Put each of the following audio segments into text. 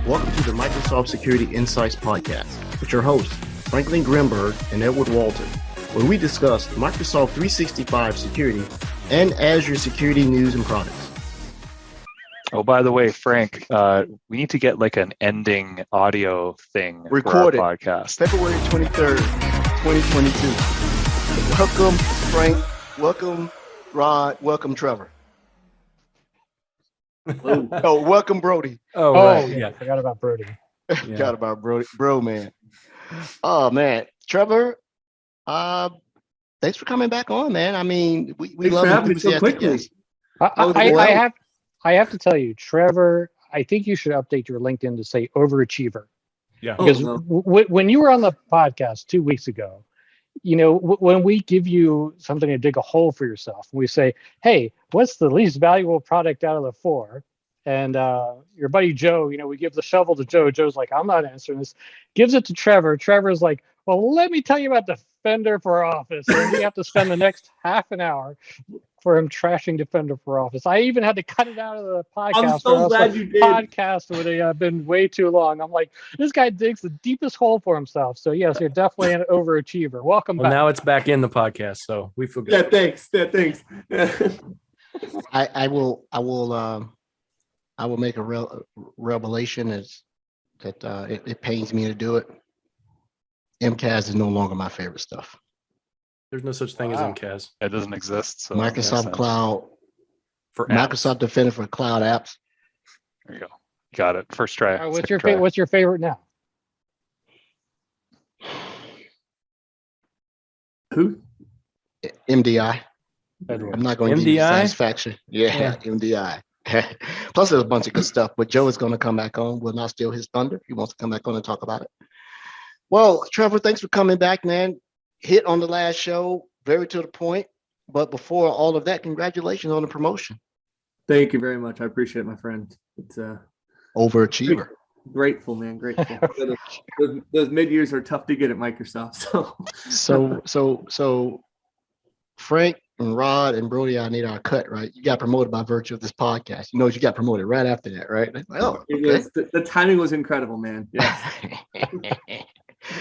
Welcome to the Microsoft Security Insights Podcast with your hosts, Franklin Grimberg and Edward Walton, where we discuss Microsoft 365 security and Azure security news and products. Oh, by the way, Frank, we need to get like an ending audio thing Recorded for our podcast. February 23rd, 2022. Welcome, Frank. Welcome, Rod. Welcome, Trevor. Oh, welcome, Brody. Right. Yeah, I forgot about Brody. Forgot about Brody. Bro, man. Oh, man. Trevor, thanks for coming back on, man. I mean, we love having you so quickly. I have to tell you, Trevor, I think you should update your LinkedIn to say overachiever. Yeah. Because when you were on the podcast 2 weeks ago, you know, when we give you something to dig a hole for yourself, we say, hey, what's the least valuable product out of the four? And your buddy Joe, you know, we give the shovel to Joe. Joe's like, I'm not answering this. Gives it to Trevor. Trevor's like, well, let me tell you about Defender for Office. And we have to spend the next half an hour for him trashing Defender for Office. I even had to cut it out of the podcast. I'm so glad you did. Podcast would have been way too long. I'm like, this guy digs the deepest hole for himself. So yes, you're definitely an overachiever. Welcome back. Now it's back in the podcast, so we feel good. Yeah, thanks. I will make a revelation is that it pains me to do it. MCAS is no longer my favorite stuff. There's no such thing as MCAS. It doesn't exist. So Microsoft Cloud for Microsoft Defender for cloud apps. There you go. Got it. First try. What's your favorite now? Who? MDI. Edward. I'm not going to give you satisfaction. Yeah. MDI. Plus, there's a bunch of good stuff. But Joe is going to come back on. Will not steal his thunder. He wants to come back on and talk about it. Well, Trevor, thanks for coming back, man. Hit on the last show, very to the point. But before all of that, congratulations on the promotion. Thank you very much. I appreciate it, my friend. It's overachiever. Grateful, man. Grateful. those mid-years are tough to get at Microsoft. So Frank and Rod and Brody, I need our cut, right? You got promoted by virtue of this podcast. You know, you got promoted right after that, right? Like, oh, okay. The timing was incredible, man. Yeah.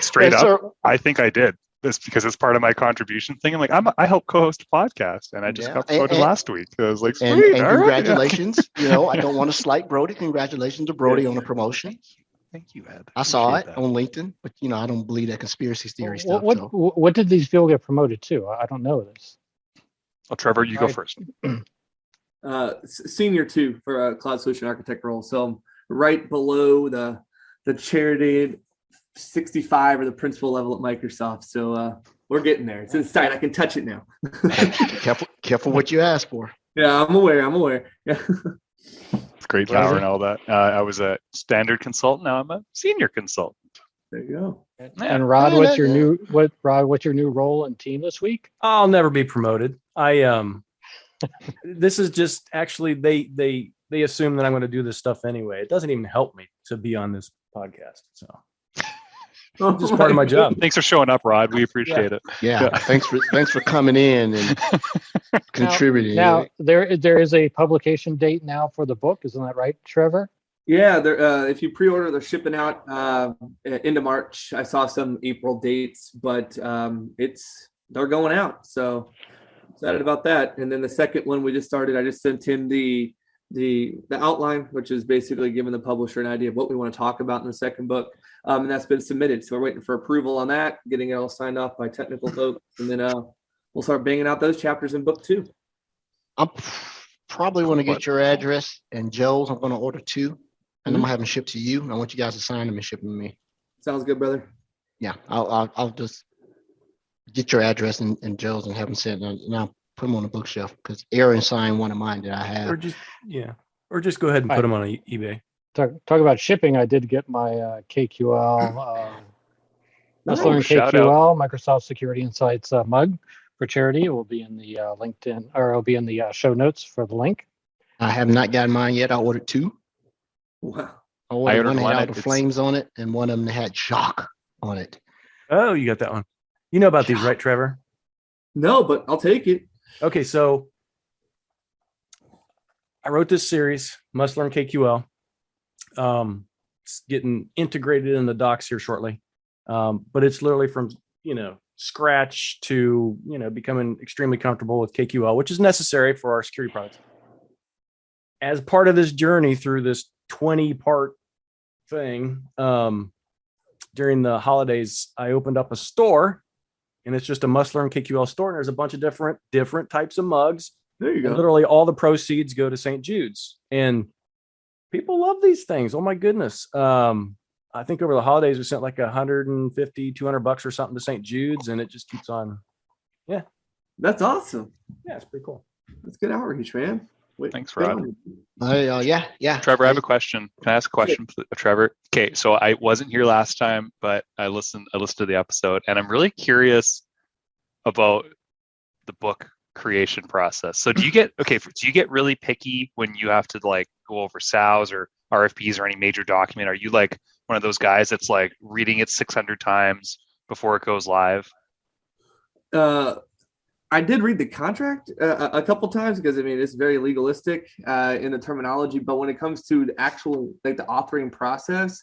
Straight up, I think I did this because it's part of my contribution thing. I'm like, I help co-host a podcast, and I just got promoted last week. So I was like, and congratulations. Right. You know, I don't want to slight Brody. Congratulations to Brody on the promotion. Thank you, Ed. I saw it on LinkedIn, but you know, I don't believe that conspiracy theory stuff. What did these people get promoted to? I don't know this. Well, Trevor, you go first. Senior 2 for a cloud solution architect role. So I'm right below the charity 65 or the principal level at Microsoft. So we're getting there. It's inside. I can touch it now. Careful what you ask for. Yeah, I'm aware. Yeah. It's great power and all that. I was a standard consultant. Now I'm a senior consultant. There you go. And Rod, what's your new role and team this week? I'll never be promoted. This is just actually they assume that I'm going to do this stuff anyway. It doesn't even help me to be on this podcast. So it's just part of my job. Thanks for showing up, Rod. We appreciate it. Yeah. Thanks for coming in and contributing. Now there is a publication date now for the book, isn't that right, Trevor? Yeah, if you pre-order, they're shipping out into March. I saw some April dates, but they're going out. So excited about that. And then the second one we just started, I just sent in the outline, which is basically giving the publisher an idea of what we want to talk about in the second book. And that's been submitted. So we're waiting for approval on that, getting it all signed off by technical folks. And then we'll start banging out those chapters in book 2. I'm probably going to get your address and Joe's. I'm going to order 2. And I'm gonna have them shipped to you. I want you guys to sign them and ship them to me. Sounds good, brother. Yeah, I'll just get your address and Joe's and have them sent, and I'll put them on the bookshelf because Aaron signed one of mine that I have. Or just go ahead and put them on eBay. Talk about shipping. I did get my KQL, KQL Microsoft Security Insights mug for charity. It will be in the LinkedIn, or it'll be in the show notes for the link. I have not gotten mine yet. I ordered 2. Wow. I ordered one that had all the flames on it, and one of them had shock on it. Oh, you got that one. You know about these, right, Trevor? No, but I'll take it. Okay, so I wrote this series, Must Learn KQL. getting integrated in the docs here shortly. But it's literally from, scratch to, becoming extremely comfortable with KQL, which is necessary for our security products. As part of this journey through this 20-part thing, during the holidays, I opened up a store, and it's just a must-learn KQL store, and there's a bunch of different types of mugs. There you go. Literally all the proceeds go to St. Jude's, and people love these things. Oh my goodness. I think over the holidays, we sent like $150, $200 or something to St. Jude's, and it just keeps on. Yeah. That's awesome. Yeah, it's pretty cool. That's good outreach, man. Thanks, Rod. Yeah. Trevor, I have a question. Can I ask a question, Trevor? Okay, so I wasn't here last time, but I listened to the episode, and I'm really curious about the book creation process. So do you get really picky when you have to like go over SOWs or RFPs or any major document? Are you like one of those guys that's like reading it 600 times before it goes live? I did read the contract a couple times because it's very legalistic in the terminology. But when it comes to the actual like the authoring process,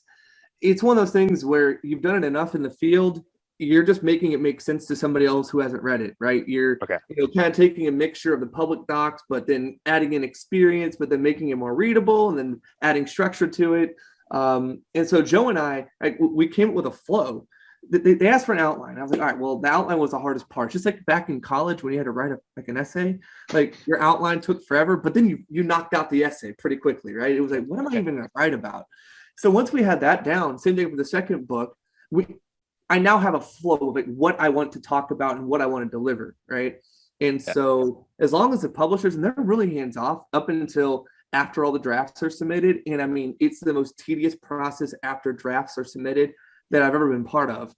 it's one of those things where you've done it enough in the field. You're just making it make sense to somebody else who hasn't read it, right? You're kind of taking a mixture of the public docs, but then adding in experience, but then making it more readable and then adding structure to it. And so Joe and I we came up with a flow. They asked for an outline. I was like, all right, well, the outline was the hardest part. Just like back in college when you had to write an essay, like your outline took forever, but then you knocked out the essay pretty quickly, right? It was like, what am I even going to write about? So once we had that down, same thing with the second book, I now have a flow of like what I want to talk about and what I want to deliver, right? And so as long as the publishers, and they're really hands off up until after all the drafts are submitted. And it's the most tedious process after drafts are submitted that I've ever been part of.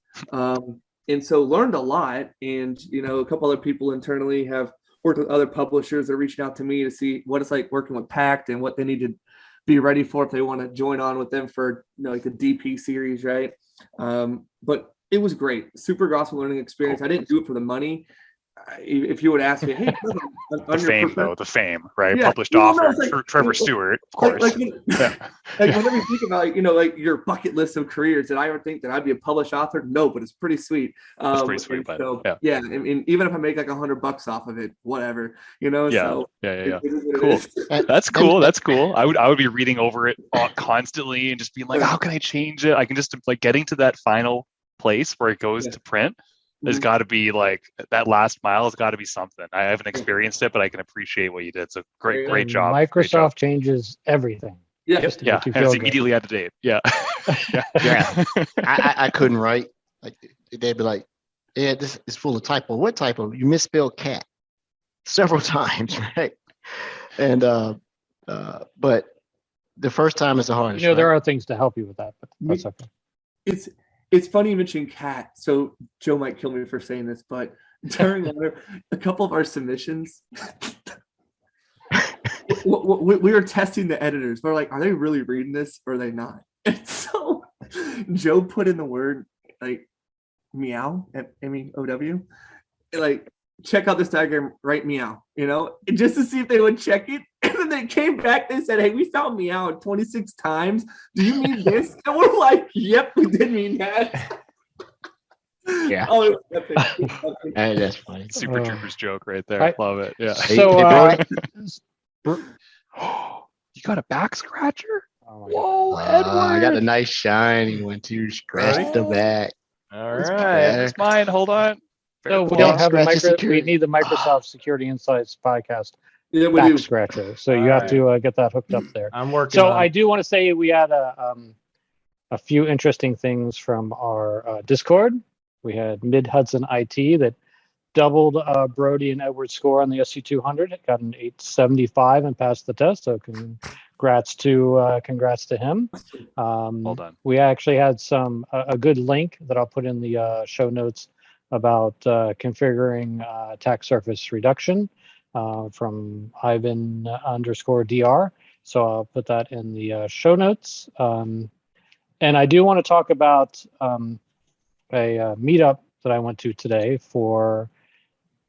And so learned a lot. And, a couple other people internally have worked with other publishers that are reaching out to me to see what it's like working with Pact and what they need to be ready for if they want to join on with them for, like the DP series, right? But it was great. Super awesome learning experience. I didn't do it for the money. If you would ask me, hey, the fame, right? Yeah. Published author, Trevor Stuart, of course. Whenever you think about, like your bucket list of careers, did I ever think that I'd be a published author? No, but it's pretty sweet. It's pretty sweet, but so, yeah. And even if I make like $100 off of it, whatever, So cool. That's cool. That's cool. I would be reading over it constantly and just being like, how can I change it? I can just like getting to that final place where it goes to print. There's got to be like that last mile has got to be something. I haven't experienced it, but I can appreciate what you did. So great job. Microsoft changes everything. Yeah. And it's immediately out of date. Yeah. I couldn't write. Like they'd be like, yeah, this is full of typo. What typo? You misspelled cat several times, right? And but the first time is the hardest. There are things to help you with that, but that's okay. It's funny you mentioned cat. So Joe might kill me for saying this, but during a couple of our submissions, we were testing the editors. We're like, are they really reading this or are they not? And so Joe put in the word like meow, MEOW, like check out this diagram, write meow, just to see if they would check it. And then they came back, they said, hey, we found meow 26 times. Do you mean this? And we're like, yep, we did mean that. Yeah. Oh, hey, that's funny. Super Troopers joke right there. Love it. Yeah. So, you got a back scratcher? Whoa, Edward. I got a nice shiny one too. Scratch the back. All right. It's mine. Hold on. So we don't have we need the Microsoft Security Insights podcast. Yeah, we back do. Scratcher. So you have to get that hooked up there. I'm working. So I do want to say we had a few interesting things from our Discord. We had Mid Hudson IT that doubled Brody and Edward's score on the SC200. It got an 875 and passed the test. So congrats to him. Well done. We actually had a good link that I'll put in the show notes about configuring attack surface reduction from Ivan _DR. So I'll put that in the show notes. And I do want to talk about a meetup that I went to today for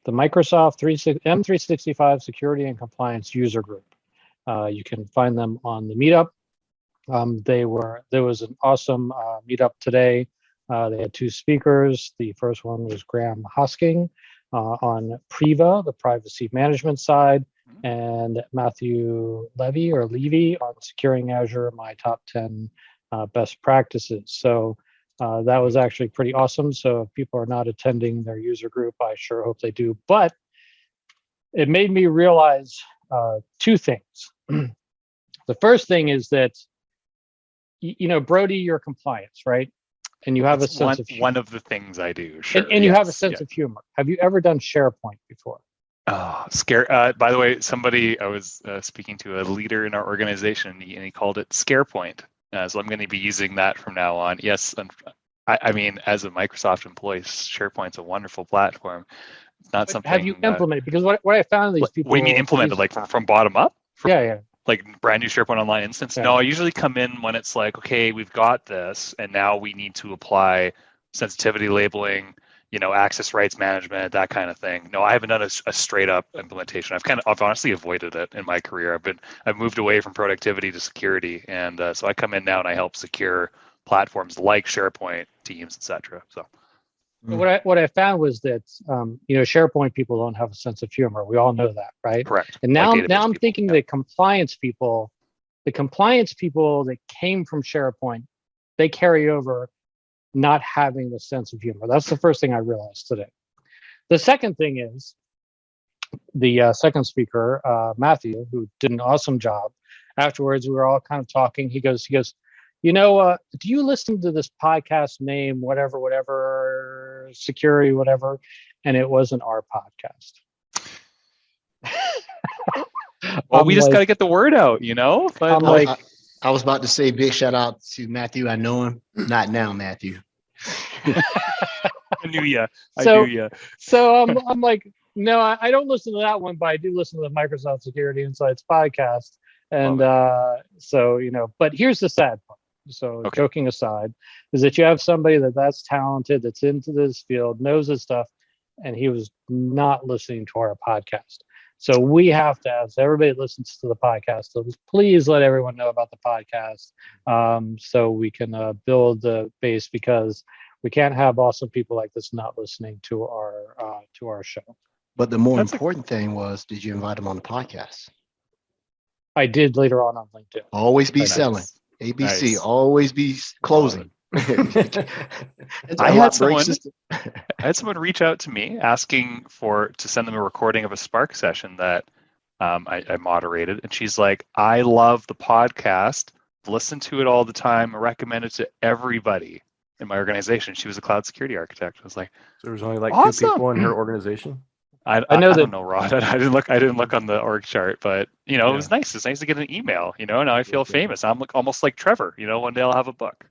the Microsoft M365 Security and Compliance User Group. You can find them on the meetup. There was an awesome meetup today. They had two speakers. The first one was Graham Hosking on Priva, the privacy management side, and Matthew Levy on securing Azure, my top 10 best practices. So that was actually pretty awesome. So if people are not attending their user group, I sure hope they do. But it made me realize two things. The first thing is that, Brody, you're compliance, right? And you have a sense of humor. One of the things I do, sure. And you have a sense of humor. Have you ever done SharePoint before? Oh, scare! By the way, I was speaking to a leader in our organization, and he called it ScarePoint. So I'm going to be using that from now on. Yes, and I mean, as a Microsoft employee, SharePoint's a wonderful platform. It's not something. Have you implemented? Because what I found these people. What do you mean implemented? Like from bottom up? Yeah. Like brand new SharePoint Online instance? Yeah. No, I usually come in when it's like, okay, we've got this, and now we need to apply sensitivity labeling, access rights management, that kind of thing. No, I haven't done a straight up implementation. I've honestly avoided it in my career. I've moved away from productivity to security, and so I come in now and I help secure platforms like SharePoint, Teams, etc. So. What I found was that SharePoint people don't have a sense of humor. We all know that, right? Correct. And now I'm thinking the compliance people that came from SharePoint, they carry over not having the sense of humor. That's the first thing I realized today. The second thing is the second speaker, Matthew, who did an awesome job. Afterwards, we were all kind of talking. He goes, do you listen to this podcast name, whatever, security, whatever? And it wasn't our podcast. Well, we just got to get the word out, But I was about to say big shout out to Matthew. I know him. Not now, Matthew. I knew ya. So I'm like, no, I don't listen to that one, but I do listen to the Microsoft Security Insights podcast. And but here's the sad part. So Joking aside, is that you have somebody that's talented, that's into this field, knows this stuff, and he was not listening to our podcast. So we have to ask everybody that listens to the podcast, so please let everyone know about the podcast, so we can build the base, because we can't have awesome people like this not listening to our show. But the more important thing was, did you invite them on the podcast? I did later on LinkedIn. Always be selling. Nice. ABC, always be closing. I had someone reach out to me asking to send them a recording of a Spark session that I moderated, and she's like, I love the podcast, listen to it all the time, I recommend it to everybody in my organization. She was a cloud security architect. I was like, so there was only like awesome. 2 people in her organization. I don't know, Rod. I didn't look on the org chart, but it was nice. It's nice to get an email. Now I feel famous. I'm almost like Trevor. One day I'll have a book,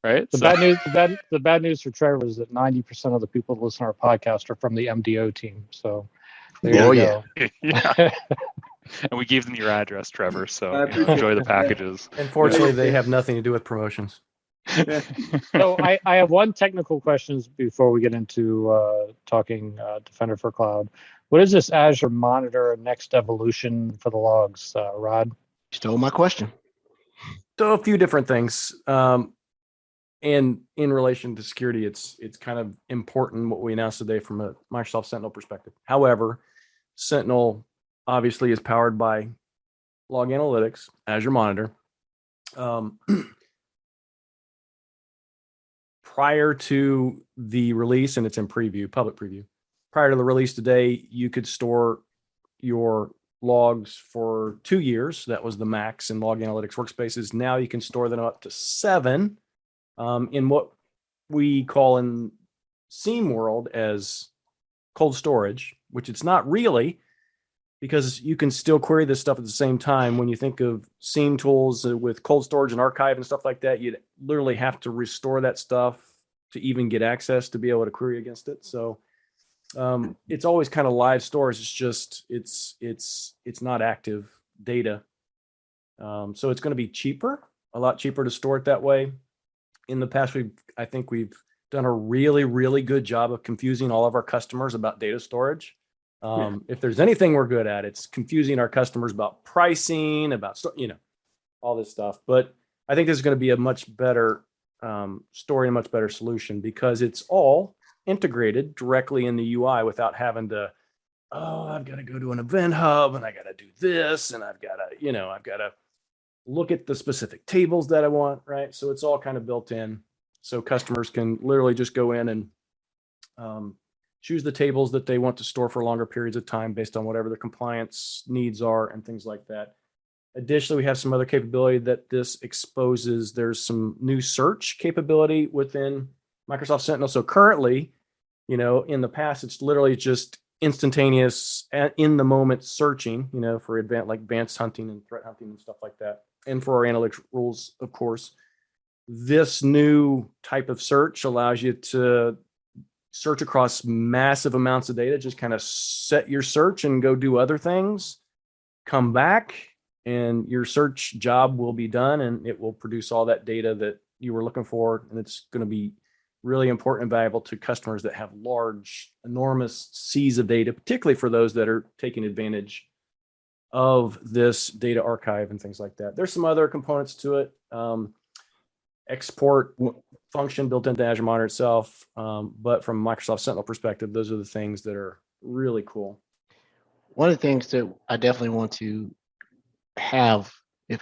right? The bad news for Trevor is that 90% of the people that listen to our podcast are from the MDO team. So there you go. Yeah. And we gave them your address, Trevor. So enjoy the packages. Unfortunately, they have nothing to do with promotions. So I have one technical question before we get into talking Defender for Cloud. What is this Azure Monitor next evolution for the logs, Rod? You stole my question. So a few different things. And in relation to security, it's kind of important what we announced today from a Microsoft Sentinel perspective. However, Sentinel obviously is powered by Log Analytics, Azure Monitor. Prior to the release, and it's in preview, public preview, prior to the release today, you could store your logs for 2 years. That was the max in Log Analytics workspaces. Now you can store them up to 7 in what we call in SIEM world as cold storage, which it's not really, because you can still query this stuff at the same time. When you think of SIEM tools with cold storage and archive and stuff like that, you'd literally have to restore that stuff to even get access to be able to query against it. So it's always kind of live storage. It's just it's not active data. So it's going to be cheaper, a lot cheaper to store it that way. In the past, I think we've done a really, really good job of confusing all of our customers about data storage. If there's anything we're good at, it's confusing our customers about pricing, about all this stuff. But I think this is going to be a much better story and a much better solution because it's all integrated directly in the UI without having to, I've got to go to an event hub and I got to do this and I've got to look at the specific tables that I want, right? So it's all kind of built in. So customers can literally just go in and choose the tables that they want to store for longer periods of time based on whatever the compliance needs are and things like that. Additionally, we have some other capability that this exposes. There's some new search capability within Microsoft Sentinel. So currently, in the past, it's literally just instantaneous in the moment searching, for advanced hunting and threat hunting and stuff like that. And for our analytics rules, of course, this new type of search allows you to search across massive amounts of data, just kind of set your search and go do other things, come back, and your search job will be done and it will produce all that data that you were looking for. And it's going to be really important and valuable to customers that have large, enormous seas of data, particularly for those that are taking advantage of this data archive and things like that. There's some other components to it. Export function built into Azure Monitor itself. But from Microsoft Sentinel perspective, those are the things that are really cool. One of the things that I definitely want to have a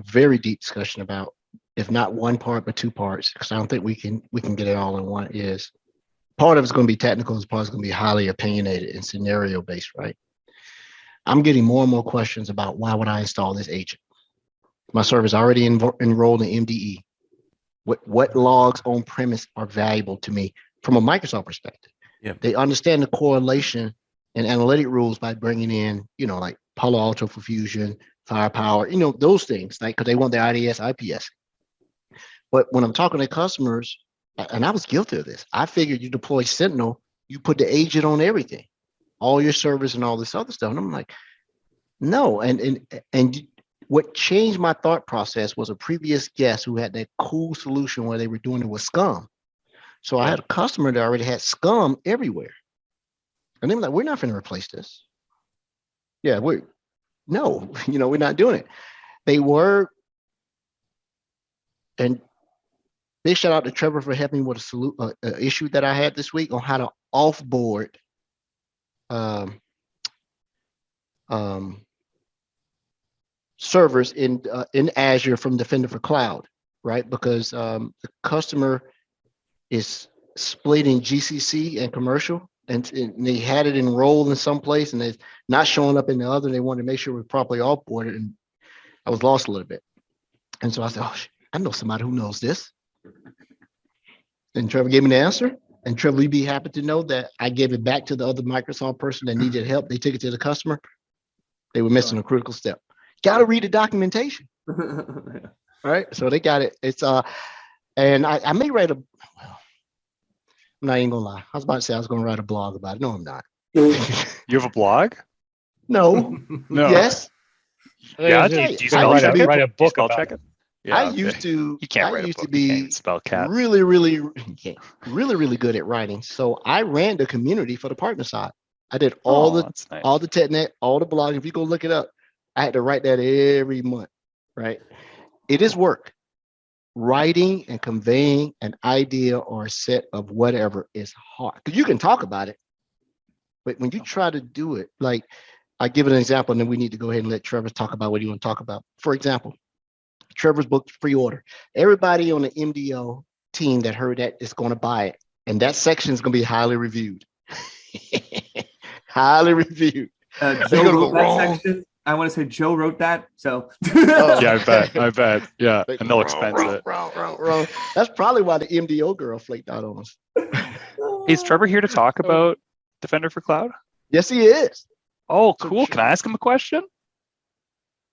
very deep discussion about, if not one part, but two parts, because I don't think we can get it all in one, is part of it's going to be technical, and part is going to be highly opinionated and scenario based, right? I'm getting more and more questions about why would I install this agent? My server's already enrolled in MDE. What logs on premise are valuable to me from a Microsoft perspective? Yep. They understand the correlation and analytic rules by bringing in, like Palo Alto for Fusion, Firepower, those things, like, because they want their IDS, IPS. But when I'm talking to customers, and I was guilty of this, I figured you deploy Sentinel, you put the agent on everything, all your servers and all this other stuff. And I'm like, no. And what changed my thought process was a previous guest who had that cool solution where they were doing it with Scum. So I had a customer that already had Scum everywhere. And they were like, we're not going to replace this. Yeah, we're not doing it. They were, and big shout out to Trevor for helping me with a issue that I had this week on how to offboard servers in Azure from Defender for Cloud, right? Because the customer is splitting GCC and commercial, and they had it enrolled in some place, and it's not showing up in the other. They wanted to make sure we're properly offboarded, and I was lost a little bit. And so I said, I know somebody who knows this. And Trevor gave me the answer. And Trevor, you'd be happy to know that I gave it back to the other Microsoft person that needed help. They took it to the customer. They were missing a critical step. Got to read the documentation. Right? So they got it. It's and I may write I'm not even gonna lie. I was about to say I was gonna write a blog about it. No, I'm not. You have a blog? No. No. Yes. Yeah. Do Do you spell check it? write a book spell about check it? it? Yeah, I used to. You can't write I used a book. to You be can't even spell cat. really good at writing. So I ran the community for the partner side. I did all That's nice. the TechNet, all the blogging. If you go look it up, I had to write that every month. Right? It is work. Writing and conveying an idea or a set of whatever is hard, because you can talk about it, but when you try to do it, like I give it an example, and then we need to go ahead and let Trevor talk about what you want to talk about. For example, Trevor's book pre-order. Everybody on the MDO team that heard that is going to buy it, and that section is going to be highly reviewed. Highly reviewed. Joe wrote that section. I want to say Joe wrote that. So Yeah, I bet. Yeah, and they'll expense it. Wrong. That's probably why the MDO girl flaked out on us. Is Trevor here to talk about Defender for Cloud? Yes, he is. Oh, cool. Can I ask him a question?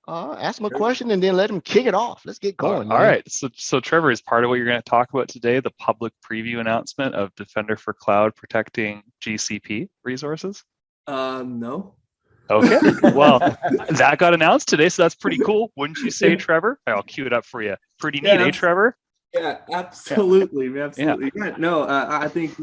Ask him a question and then let him kick it off. Let's get going. All right. So Trevor, is part of what you're going to talk about today the public preview announcement of Defender for Cloud protecting GCP resources? No. Okay. Well, that got announced today, so that's pretty cool. Wouldn't you say, Trevor? I'll cue it up for you. Pretty neat, Trevor? Yeah, absolutely. Absolutely. Yeah. No, I think,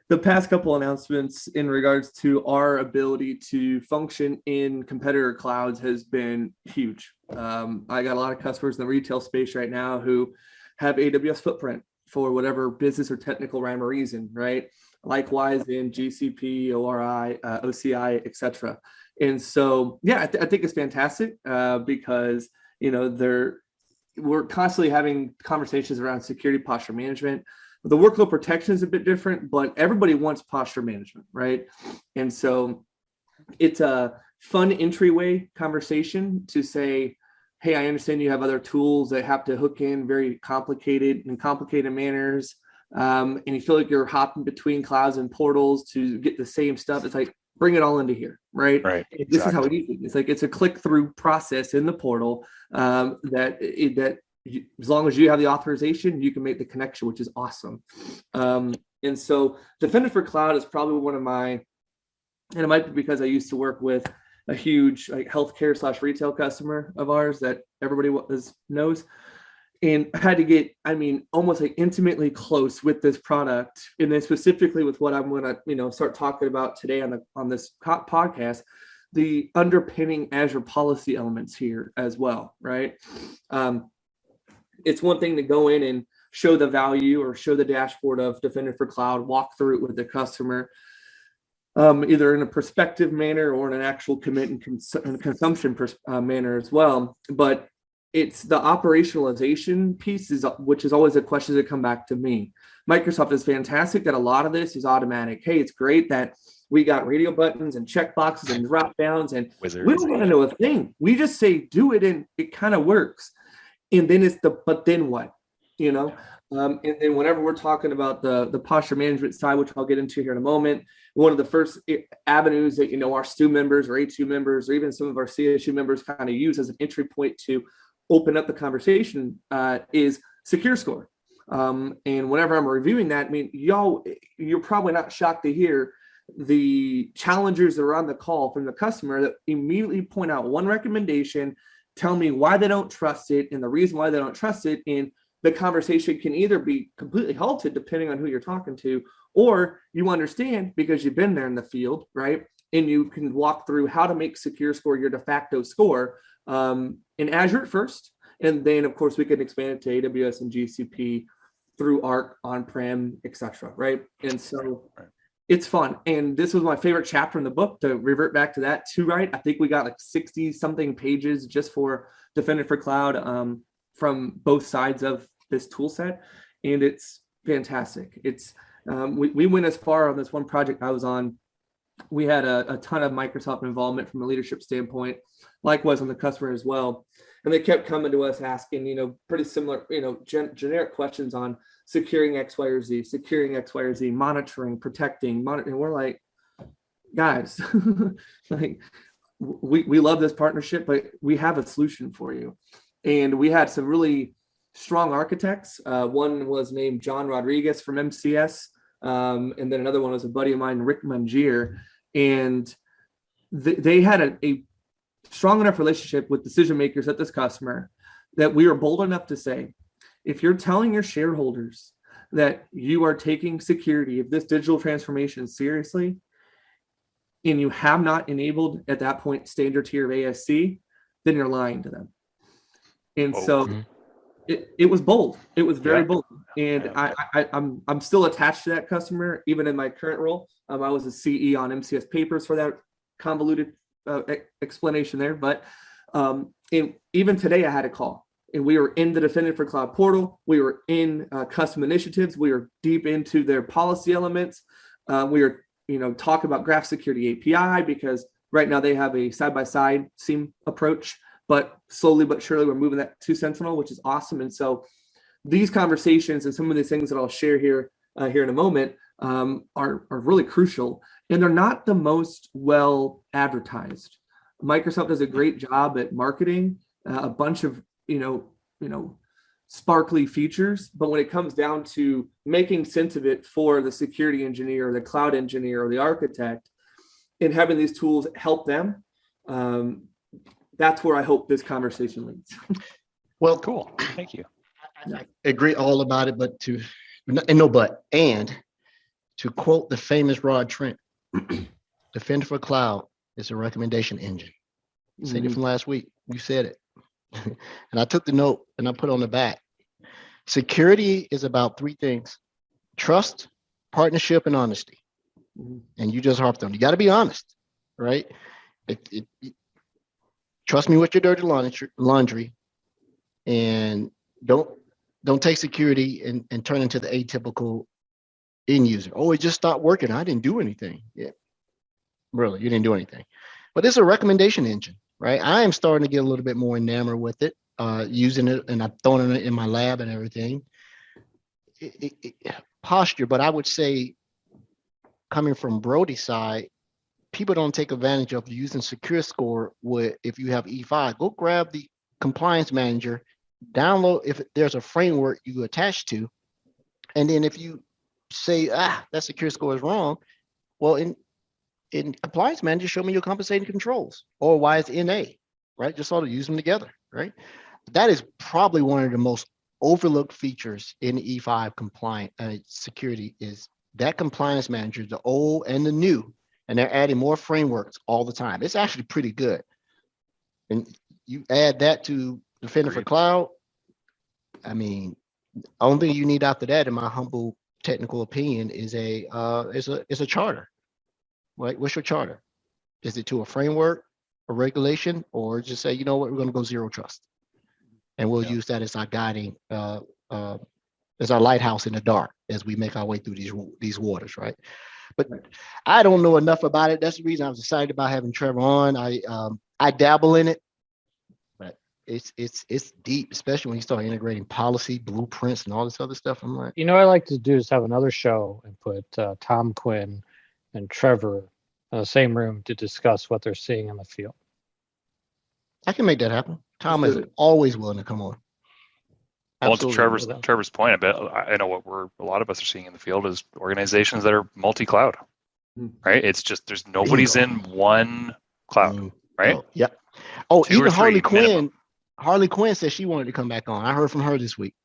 the past couple announcements in regards to our ability to function in competitor clouds has been huge. I got a lot of customers in the retail space right now who have AWS footprint for whatever business or technical rhyme or reason, right? Likewise in GCP, ORI, OCI, etc. And so, yeah, I think it's fantastic because, we're constantly having conversations around security posture management. The workload protection is a bit different, but everybody wants posture management, right? And so it's a fun entryway conversation to say, hey, I understand you have other tools that have to hook in very complicated manners. And you feel like you're hopping between clouds and portals to get the same stuff. It's like, bring it all into here, right? Right. This is how it is. It's like, it's a click-through process in the portal that as long as you have the authorization, you can make the connection, which is awesome. And so Defender for Cloud is probably one of my, and it might be because I used to work with a huge healthcare / retail customer of ours that everybody knows. And I had to get, almost intimately close with this product. And then specifically with what I'm going to, start talking about today on this podcast, the underpinning Azure policy elements here as well, right? It's one thing to go in and show the value or show the dashboard of Defender for Cloud, walk through it with the customer, either in a prospective manner or in an actual commit and consumption manner as well. But it's the operationalization piece, which is always a question that come back to me. Microsoft is fantastic that a lot of this is automatic. Hey, it's great that we got radio buttons and checkboxes and drop downs, and wizards. We don't want to know a thing. We just say do it, and it kind of works. And then it's but then what, and then whenever we're talking about the posture management side, which I'll get into here in a moment, one of the first avenues that, our STU members or A2 members or even some of our CSU members kind of use as an entry point to open up the conversation is Secure Score. And whenever I'm reviewing that, you're probably not shocked to hear the challengers that are on the call from the customer that immediately point out one recommendation, tell me why they don't trust it and the reason why they don't trust it. And the conversation can either be completely halted depending on who you're talking to, or you understand because you've been there in the field, right? And you can walk through how to make Secure Score your de facto score in Azure first. And then, of course, we can expand it to AWS and GCP through Arc, on-prem, etc. Right? And so it's fun. And this was my favorite chapter in the book, to revert back to that too, right? I think we got 60-something pages just for Defender for Cloud from both sides of this tool set. And it's fantastic. It's we went as far on this one project I was on. We had a ton of Microsoft involvement from a leadership standpoint, likewise on the customer as well. And they kept coming to us asking, pretty similar, generic questions on securing X, Y, or Z, monitoring, protecting, and we're like, guys, we love this partnership, but we have a solution for you. And we had some really strong architects. One was named John Rodriguez from MCS. And then another one was a buddy of mine, Rick Mangier. And they had a strong enough relationship with decision makers at this customer that we were bold enough to say, if you're telling your shareholders that you are taking security of this digital transformation seriously, and you have not enabled at that point standard tier of ASC, then you're lying to them. And so it was bold. It was very bold. And I'm still attached to that customer, even in my current role. I was a CE on MCS papers for that convoluted explanation there. But even today I had a call, and we were in the Defender for Cloud portal. We were in custom initiatives. We were deep into their policy elements. We were, talking about Graph Security API, because right now they have a side-by-side SIEM approach, but slowly but surely we're moving that to Sentinel, which is awesome. And so these conversations and some of these things that I'll share here in a moment are really crucial, and they're not the most well advertised. Microsoft does a great job at marketing a bunch of sparkly features, but when it comes down to making sense of it for the security engineer or the cloud engineer or the architect, and having these tools help them, that's where I hope this conversation leads. Well, cool. Thank you. I agree all about it, but and To quote the famous Rod Trent, Defender for Cloud is a recommendation engine. Said it from last week. You said it. And I took the note and I put on the back. Security is about three things: trust, partnership, and honesty. And you just harped on. You got to be honest, right? Trust me with your dirty laundry, and don't take security and turn into the atypical end user. Oh, it just stopped working. I didn't do anything. Yeah, really, you didn't do anything. But it's a recommendation engine, right? I am starting to get a little bit more enamored with it, using it, and I'm throwing it in my lab and everything. Posture, but I would say, coming from Brody's side, people don't take advantage of using Secure Score. If you have E5, go grab the compliance manager, download if there's a framework you attach to, and then if you say that Secure Score is wrong, well, in compliance manager, show me your compensating controls, or why it's NA, right? Just sort of use them together, right? That is probably one of the most overlooked features in E5 compliant security, is that compliance manager, the old and the new, and they're adding more frameworks all the time. It's actually pretty good. And you add that to Defender for Cloud, I mean, only thing you need after that, in my humble technical opinion, is a charter. Right? What's your charter? Is it to a framework, a regulation, or just say, you know what, we're going to go zero trust, and we'll use that as our guiding, as our lighthouse in the dark as we make our way through these waters, right? But I don't know enough about it. That's the reason I was excited about having Trevor on. I dabble in it, but it's deep, especially when you start integrating policy, blueprints, and all this other stuff. I'm like, what I like to do is have another show and put Tom Quinn and Trevor in the same room to discuss what they're seeing in the field. I can make that happen. Tom is always willing to come on. Well, to Trevor's point, I know what a lot of us are seeing in the field is organizations that are multi-cloud, right? It's just there's nobody's in one cloud, right? Oh, yeah. Oh, even Harley Quinn. Harley Quinn said she wanted to come back on. I heard from her this week.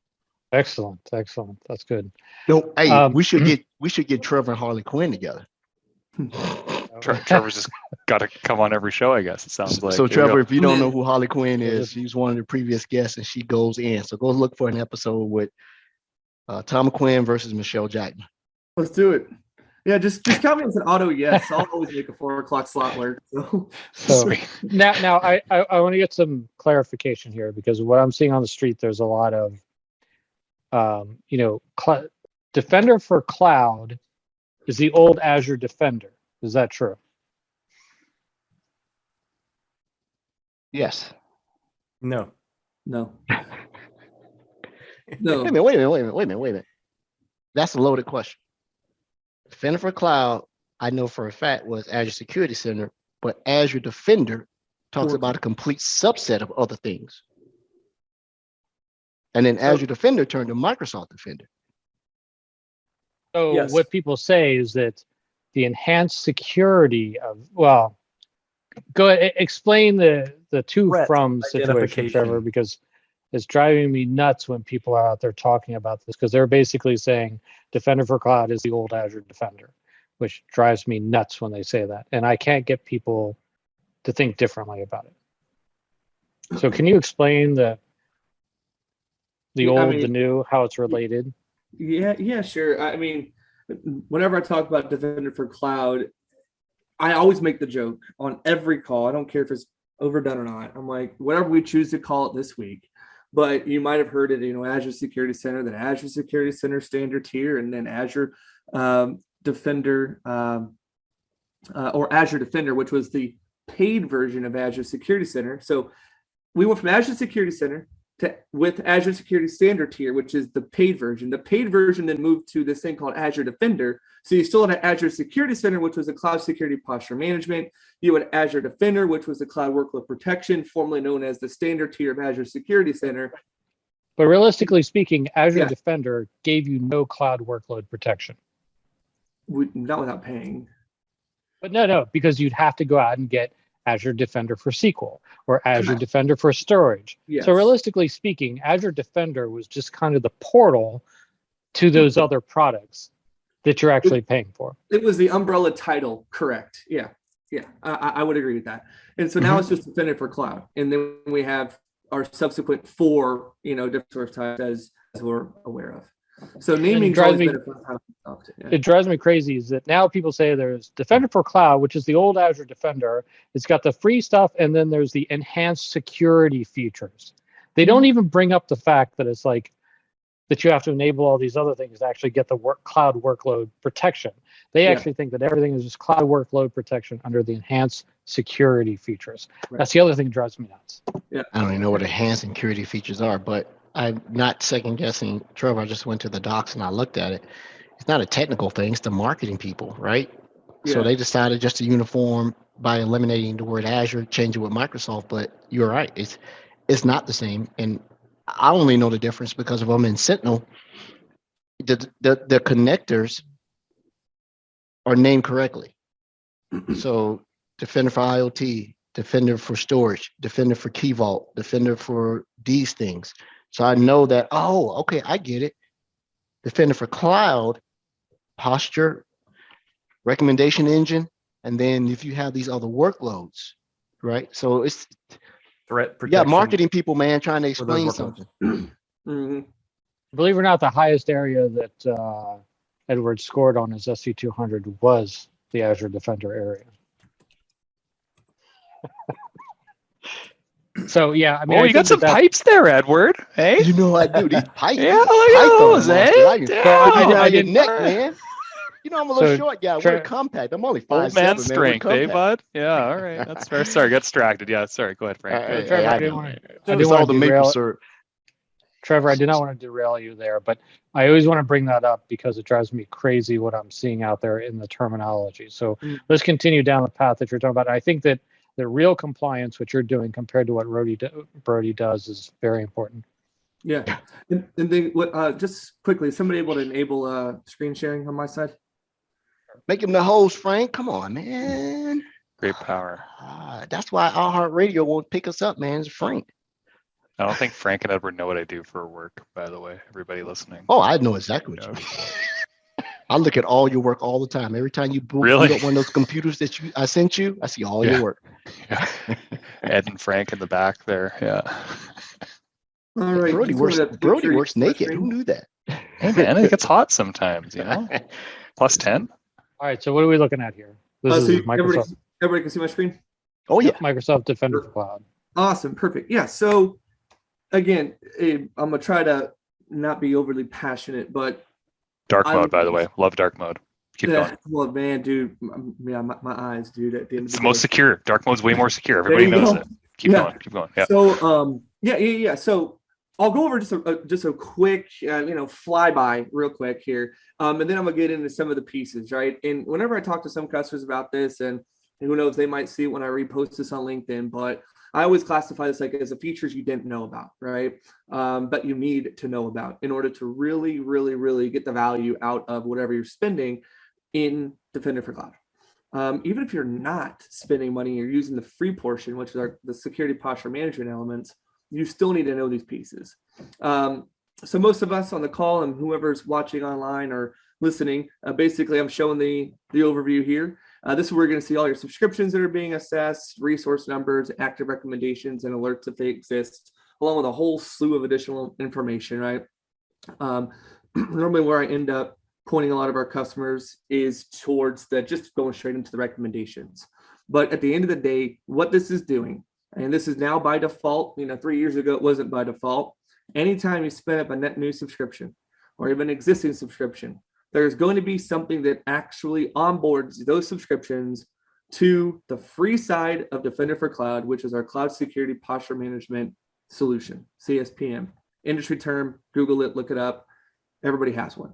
Excellent. That's good. No, hey, we should get Trevor and Harley Quinn together. Trevor's just got to come on every show, I guess. It sounds like. So Trevor, if you don't know who Harley Quinn is, she's one of the previous guests, and she goes in. So go look for an episode with Tom Quinn versus Michelle Jackman. Let's do it. Yeah, just count me as an auto yes. I'll always make a 4:00 slot work. So now I want to get some clarification here, because what I'm seeing on the street, there's a lot of Defender for Cloud is the old Azure Defender. Is that true? Yes. No. No. Wait a minute. That's a loaded question. Defender for Cloud, I know for a fact, was Azure Security Center, but Azure Defender talks about a complete subset of other things. And then Azure Defender turned to Microsoft Defender. So what people say is that the enhanced security of, well, go ahead, explain the to from situation, Trevor, because it's driving me nuts when people are out there talking about this, because they're basically saying Defender for Cloud is the old Azure Defender, which drives me nuts when they say that. And I can't get people to think differently about it. So can you explain the old, the new, how it's related? Yeah, sure. I mean, whenever I talk about Defender for Cloud, I always make the joke on every call. I don't care if it's overdone or not. I'm like, whatever we choose to call it this week. But you might have heard it, Azure Security Center, then Azure Security Center standard tier, and then Azure Defender or Azure Defender, which was the paid version of Azure Security Center. So we went from Azure Security Center with Azure Security Standard tier, which is the paid version. The paid version then moved to this thing called Azure Defender. So you still had Azure Security Center, which was a cloud security posture management. You had Azure Defender, which was the cloud workload protection, formerly known as the standard tier of Azure Security Center. But realistically speaking, Azure Defender gave you no cloud workload protection. Not without paying. But no, because you'd have to go out and get Azure Defender for SQL or Azure Defender for storage. Yes. So realistically speaking, Azure Defender was just kind of the portal to those other products that you're actually paying for. It was the umbrella title, correct? Yeah, I would agree with that. And so now it's just Defender for Cloud, and then we have our subsequent 4, different source types as we're aware of. So naming always been a fun concept. Yeah. It drives me crazy is that now people say there's Defender for Cloud, which is the old Azure Defender. It's got the free stuff, and then there's the enhanced security features. They don't even bring up the fact that it's like that you have to enable all these other things to actually get the cloud workload protection. They actually think that everything is just cloud workload protection under the enhanced security features. Right. That's the other thing that drives me nuts. Yeah. I don't even know what enhanced security features are, but I'm not second guessing Trevor. I just went to the docs and I looked at it. It's not a technical thing. It's the marketing people, right? Yeah. So they decided just to uniform by eliminating the word Azure, change it with Microsoft. But you're right. It's not the same. And I only know the difference because of them in Sentinel. The connectors are named correctly. So Defender for IoT, Defender for storage, Defender for Key Vault, Defender for these things. So I know that, okay, I get it. Defender for Cloud, posture, recommendation engine, and then if you have these other workloads, right? So it's threat protection. Yeah, marketing people, man, trying to explain something. Mm-hmm. Believe it or not, the highest area that Edward scored on his SC200 was the Azure Defender area. So yeah, I mean, you got some pipes there, Edward. Hey, I do these pipes. Yeah, look at those, eh? I your neck, man. I'm a little short guy. We're compact. I'm only 5'7". Old man strength, eh, bud? Yeah, all right. That's fair. Sorry, got distracted. Yeah, sorry. Go ahead, Frank. Trevor, I didn't want to derail. Trevor, I did not want to derail you there, but I always want to bring that up because it drives me crazy what I'm seeing out there in the terminology. So let's continue down the path that you're talking about. I think that the real compliance, what you're doing compared to what Brody does, is very important. Yeah. And then just quickly, is somebody able to enable screen sharing on my side? Make him the host, Frank. Come on, man. Great power. That's why iHeartRadio won't pick us up, man. It's Frank. I don't think Frank and Edward know what I do for work, by the way. Everybody listening. Oh, I know exactly what you do. I look at all your work all the time. Every time you boot up one of those computers that I sent you, I see all your work. Yeah. Ed and Frank in the back there. Yeah. All right. Brody works naked. Who knew that? Hey, man, it gets hot sometimes, Plus 10. All right. So what are we looking at here? This is Microsoft. Everybody can see my screen? Oh, yeah. Microsoft Defender for Cloud. Awesome. Perfect. Yeah. So again, I'm going to try to not be overly passionate, but dark mode, by the way. Love dark mode. Keep going. Well, man, dude. Yeah, my eyes, dude. At the end it's the most secure. Dark mode's way more secure. Everybody knows it. Keep going. Yeah. So, yeah. So I'll go over just a quick, flyby real quick here. And then I'm going to get into some of the pieces, right? And whenever I talk to some customers about this, and who knows, they might see it when I repost this on LinkedIn, but I always classify this like as the features you didn't know about, right? But you need to know about in order to really, really, really get the value out of whatever you're spending in Defender for Cloud. Even if you're not spending money, you're using the free portion, which is the security posture management elements, you still need to know these pieces. So most of us on the call and whoever's watching online or listening, basically I'm showing the overview here. This is where you're going to see all your subscriptions that are being assessed, resource numbers, active recommendations, and alerts if they exist, along with a whole slew of additional information, right? Normally where I end up pointing a lot of our customers is towards just going straight into the recommendations. But at the end of the day, what this is doing, and this is now by default, 3 years ago, it wasn't by default. Anytime you spin up a net new subscription or even existing subscription, there's going to be something that actually onboards those subscriptions to the free side of Defender for Cloud, which is our cloud security posture management solution, CSPM. Industry term, Google it, look it up. Everybody has one.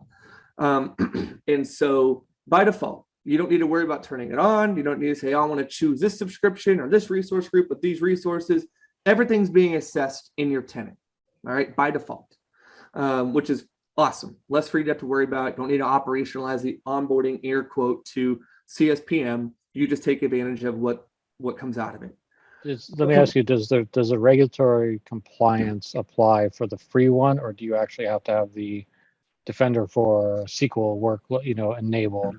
And so by default, you don't need to worry about turning it on. You don't need to say, I want to choose this subscription or this resource group with these resources. Everything's being assessed in your tenant, all right, by default, which is awesome. Less for you to have to worry about. Don't need to operationalize the onboarding air quote to CSPM. You just take advantage of what comes out of it. Let me ask you, does the regulatory compliance apply for the free one, or do you actually have to have the Defender for SQL work, enabled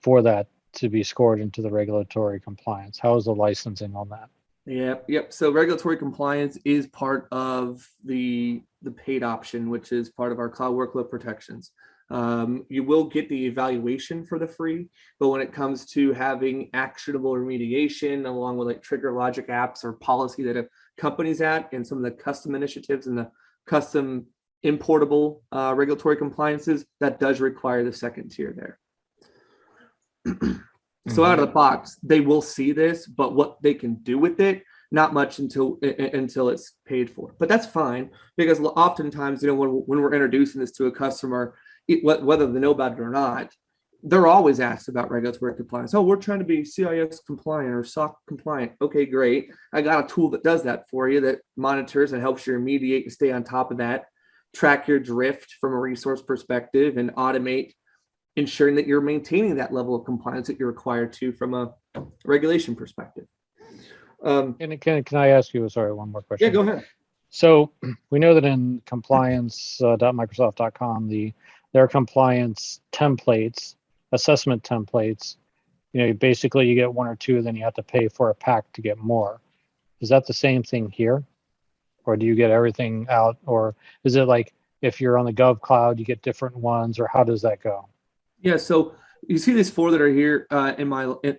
for that to be scored into the regulatory compliance? How is the licensing on that? Yep. So regulatory compliance is part of the paid option, which is part of our cloud workload protections. You will get the evaluation for the free, but when it comes to having actionable remediation along with like trigger logic apps or policy that accompanies that, and some of the custom initiatives and the custom importable regulatory compliances, that does require the second tier there. So out of the box, they will see this, but what they can do with it, not much until it's paid for. But that's fine, because oftentimes, when we're introducing this to a customer, whether they know about it or not, they're always asked about regulatory compliance. Oh, we're trying to be CIS compliant or SOC compliant. Okay, great. I got a tool that does that for you, that monitors and helps you remediate and stay on top of that, track your drift from a resource perspective, and automate, ensuring that you're maintaining that level of compliance that you're required to from a regulation perspective. Can I ask you, one more question? Yeah, go ahead. So we know that in compliance.microsoft.com, their compliance templates, assessment templates, basically you get one or two, then you have to pay for a pack to get more. Is that the same thing here? Or do you get everything out? Or is it like if you're on the Gov Cloud, you get different ones, or how does that go? Yeah, so you see these four that are here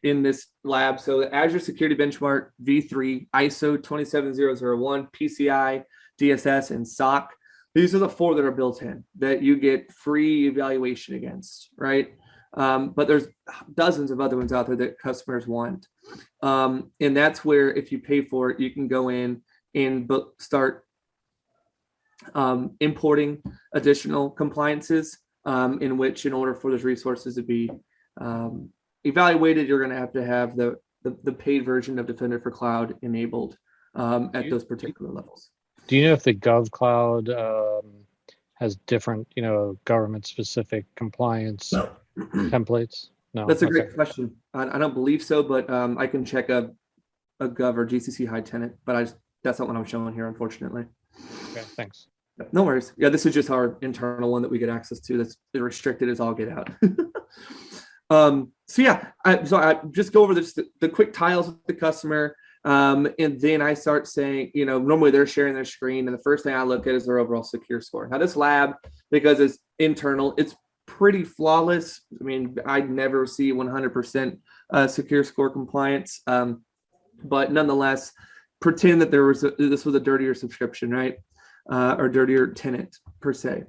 in this lab. So Azure Security Benchmark V3, ISO 27001, PCI, DSS, and SOC. These are the four that are built in that you get free evaluation against, right? But there's dozens of other ones out there that customers want. And that's where, if you pay for it, you can go in and start importing additional compliances. In which, in order for those resources to be evaluated, you're going to have the paid version of Defender for Cloud enabled at those particular levels. Do you know if the Gov Cloud has different, government-specific compliance templates? No. That's a great question. I don't believe so, but I can check a Gov or GCC high tenant, but that's not what I'm showing here, unfortunately. Okay, thanks. No worries. Yeah, this is just our internal one that we get access to. That's restricted as all get out. So I just go over the quick tiles with the customer, and then I start saying, normally they're sharing their screen, and the first thing I look at is their overall secure score. Now this lab, because it's internal, it's pretty flawless. I mean, I'd never see 100% secure score compliance, but nonetheless, pretend that this was a dirtier subscription, right? Or dirtier tenant per se.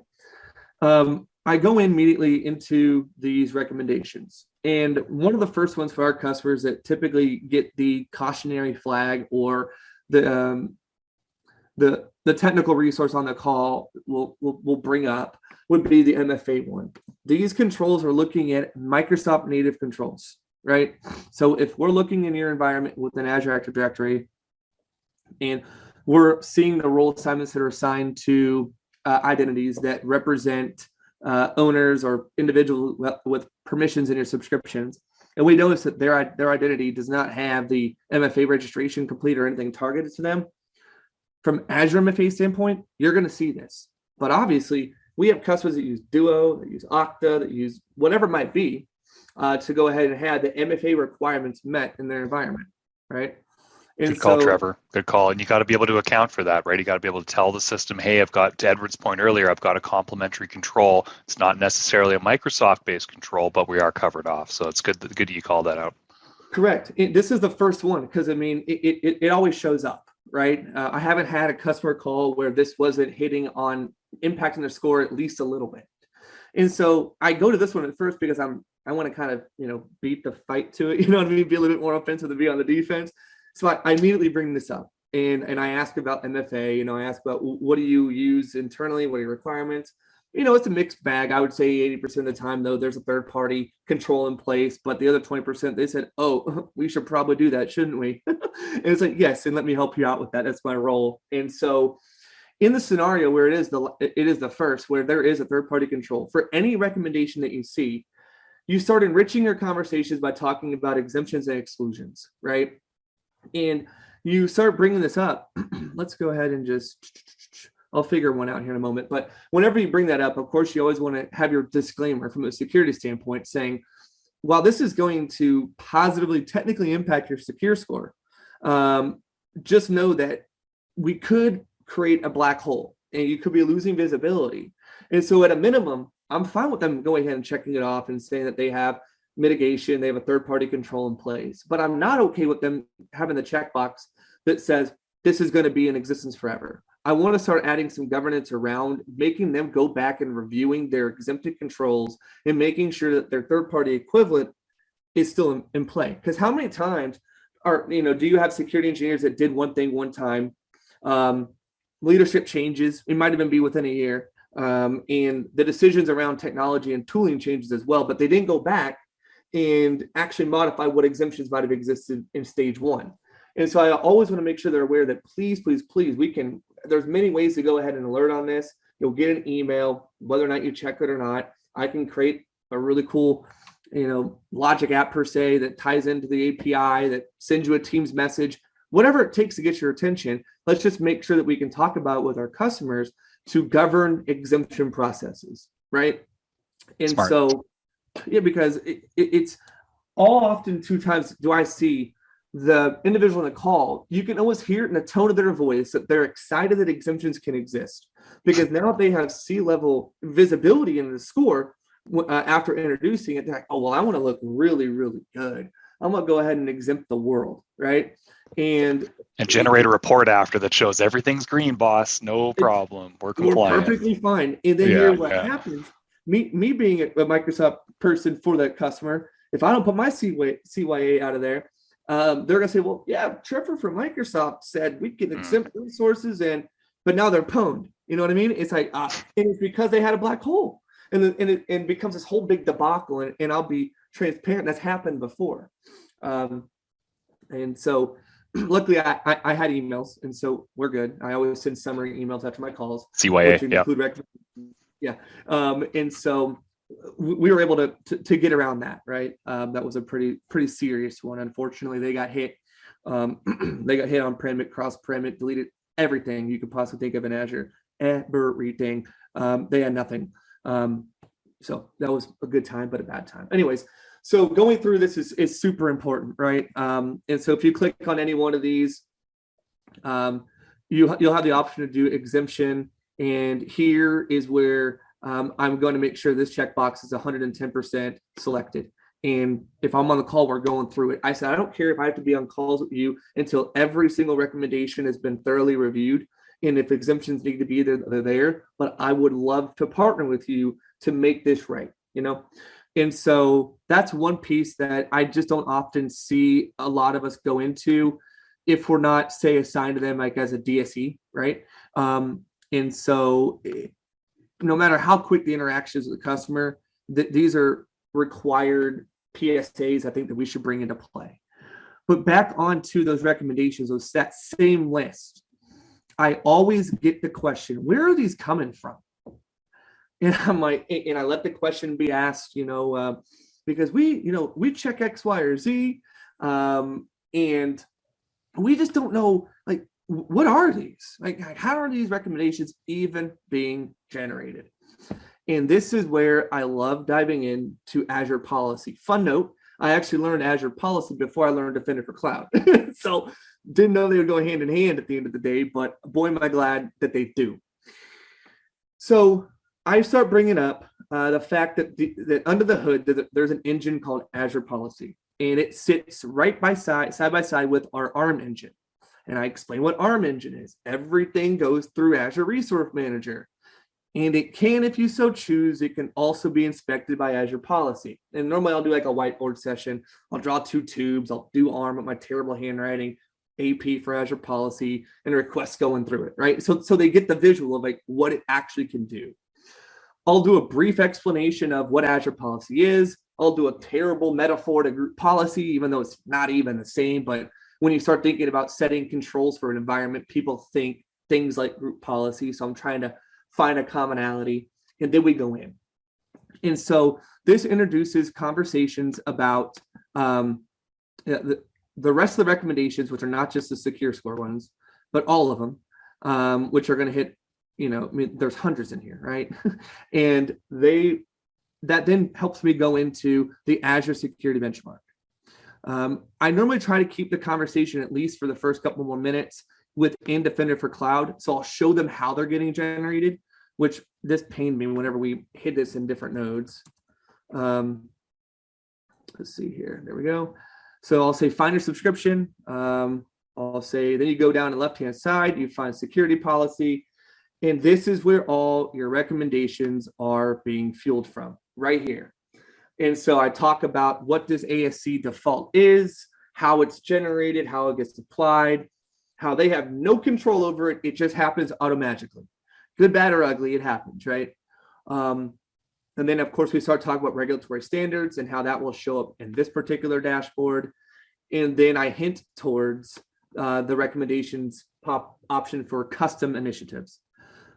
I go immediately into these recommendations. And one of the first ones for our customers that typically get the cautionary flag or the technical resource on the call will bring up would be the MFA one. These controls are looking at Microsoft native controls, right? So if we're looking in your environment with an Azure Active Directory, and we're seeing the role assignments that are assigned to identities that represent owners or individuals with permissions in your subscriptions. And we notice that their identity does not have the MFA registration complete or anything targeted to them. From Azure MFA standpoint, you're going to see this. But obviously, we have customers that use Duo, that use Okta, that use whatever it might be to go ahead and have the MFA requirements met in their environment, right? And good call, Trevor. Good call. And you got to be able to account for that, right? You got to be able to tell the system, hey, I've got, to Edward's point earlier, I've got a complementary control. It's not necessarily a Microsoft-based control, but we are covered off. So it's good that you call that out. Correct. This is the first one because, I mean, it always shows up, right? I haven't had a customer call where this wasn't hitting on impacting their score at least a little bit. And so I go to this one at first because I want to kind of, beat the fight to it, you know what I mean? Be a little bit more offensive to be on the defense. So I immediately bring this up and I ask about MFA, I ask about what do you use internally? What are your requirements? It's a mixed bag. I would say 80% of the time, though, there's a third party control in place, but the other 20%, they said, oh, we should probably do that, shouldn't we? And it's like, yes, and let me help you out with that. That's my role. And so in the scenario where it is the first, where there is a third party control, for any recommendation that you see, you start enriching your conversations by talking about exemptions and exclusions, right? And you start bringing this up. Let's go ahead and I'll figure one out here in a moment. But whenever you bring that up, of course, you always want to have your disclaimer from a security standpoint saying, while this is going to positively technically impact your secure score, just know that we could create a black hole and you could be losing visibility. And so at a minimum, I'm fine with them going ahead and checking it off and saying that they have mitigation, they have a third-party control in place. But I'm not okay with them having the checkbox that says this is going to be in existence forever. I want to start adding some governance around making them go back and reviewing their exempted controls and making sure that their third-party equivalent is still in play. Because how many times do you have security engineers that did one thing one time, leadership changes, it might even be within a year, and the decisions around technology and tooling changes as well, but they didn't go back and actually modify what exemptions might have existed in stage one. And so I always want to make sure they're aware that please, there's many ways to go ahead and alert on this. You'll get an email, whether or not you check it or not. I can create a really cool, logic app per se that ties into the API that sends you a Teams message, whatever it takes to get your attention. Let's just make sure that we can talk about with our customers to govern exemption processes, right? And Smart. So, yeah, because it's all often two times do I see the individual in the call, you can always hear it in the tone of their voice that they're excited that exemptions can exist because now they have C-level visibility in the score after introducing it. They're like, oh, well, I want to look really, really good. I'm going to go ahead and exempt the world, right? And generate a report after that shows everything's green, boss. No problem. We're compliant. We're perfectly fine. And then what happens, me being a Microsoft person for that customer, if I don't put my CYA out of there, they're going to say, well, yeah, Trevor from Microsoft said we can exempt resources, but now they're pwned. You know what I mean? It's like, and it's because they had a black hole, and it becomes this whole big debacle. And I'll be transparent. That's happened before. And so luckily I had emails, and so we're good. I always send summary emails after my calls. CYA, yeah. And so we were able to get around that, right? That was a pretty serious one. Unfortunately, they got hit. They got hit on-prem, cross-prem, it deleted everything you could possibly think of in Azure. Everything. They had nothing. So that was a good time, but a bad time. Anyways, so going through this is super important, right? And so if you click on any one of these, you'll have the option to do exemption. And here is where I'm going to make sure this checkbox is 110% selected. And if I'm on the call, we're going through it. I said, I don't care if I have to be on calls with you until every single recommendation has been thoroughly reviewed. And if exemptions need to be there, they're there. But I would love to partner with you to make this right, And so that's one piece that I just don't often see a lot of us go into if we're not, say, assigned to them like as a DSE, right? And so no matter how quick the interactions with the customer, these are required PSAs I think that we should bring into play. But back onto those recommendations, that same list, I always get the question, where are these coming from? And I'm like, and I let the question be asked, because we check X, Y, or Z, and we just don't know, like, what are these? Like, how are these recommendations even being generated? And this is where I love diving into Azure policy. Fun note, I actually learned Azure policy before I learned Defender for Cloud. So didn't know they would go hand in hand at the end of the day, but boy, am I glad that they do. So I start bringing up the fact that under the hood, there's an engine called Azure Policy, and it sits side by side with our ARM engine. And I explain what ARM engine is. Everything goes through Azure Resource Manager, and it can, if you so choose, it can also be inspected by Azure Policy. And normally I'll do like a whiteboard session. I'll draw two tubes. I'll do ARM with my terrible handwriting, AP for Azure Policy, and requests going through it, right? So they get the visual of like what it actually can do. I'll do a brief explanation of what Azure Policy is. I'll do a terrible metaphor to group policy, even though it's not even the same. But when you start thinking about setting controls for an environment, people think things like group policy. So I'm trying to find a commonality, and then we go in. And so this introduces conversations about the rest of the recommendations, which are not just the secure score ones, but all of them, which are going to hit there's hundreds in here, right? And that then helps me go into the Azure security benchmark. I normally try to keep the conversation, at least for the first couple more minutes, within Defender for Cloud. So I'll show them how they're getting generated, which this pained me whenever we hid this in different nodes. Let's see here. There we go. So I'll say find your subscription. I'll say, then you go down the left-hand side, you find security policy. And this is where all your recommendations are being fueled from, right here. And so I talk about what this ASC default is, how it's generated, how it gets applied, how they have no control over it. It just happens automatically. Good, bad, or ugly, it happens, right? And then, of course, we start talking about regulatory standards and how that will show up in this particular dashboard. And then I hint towards the recommendations pop option for custom initiatives.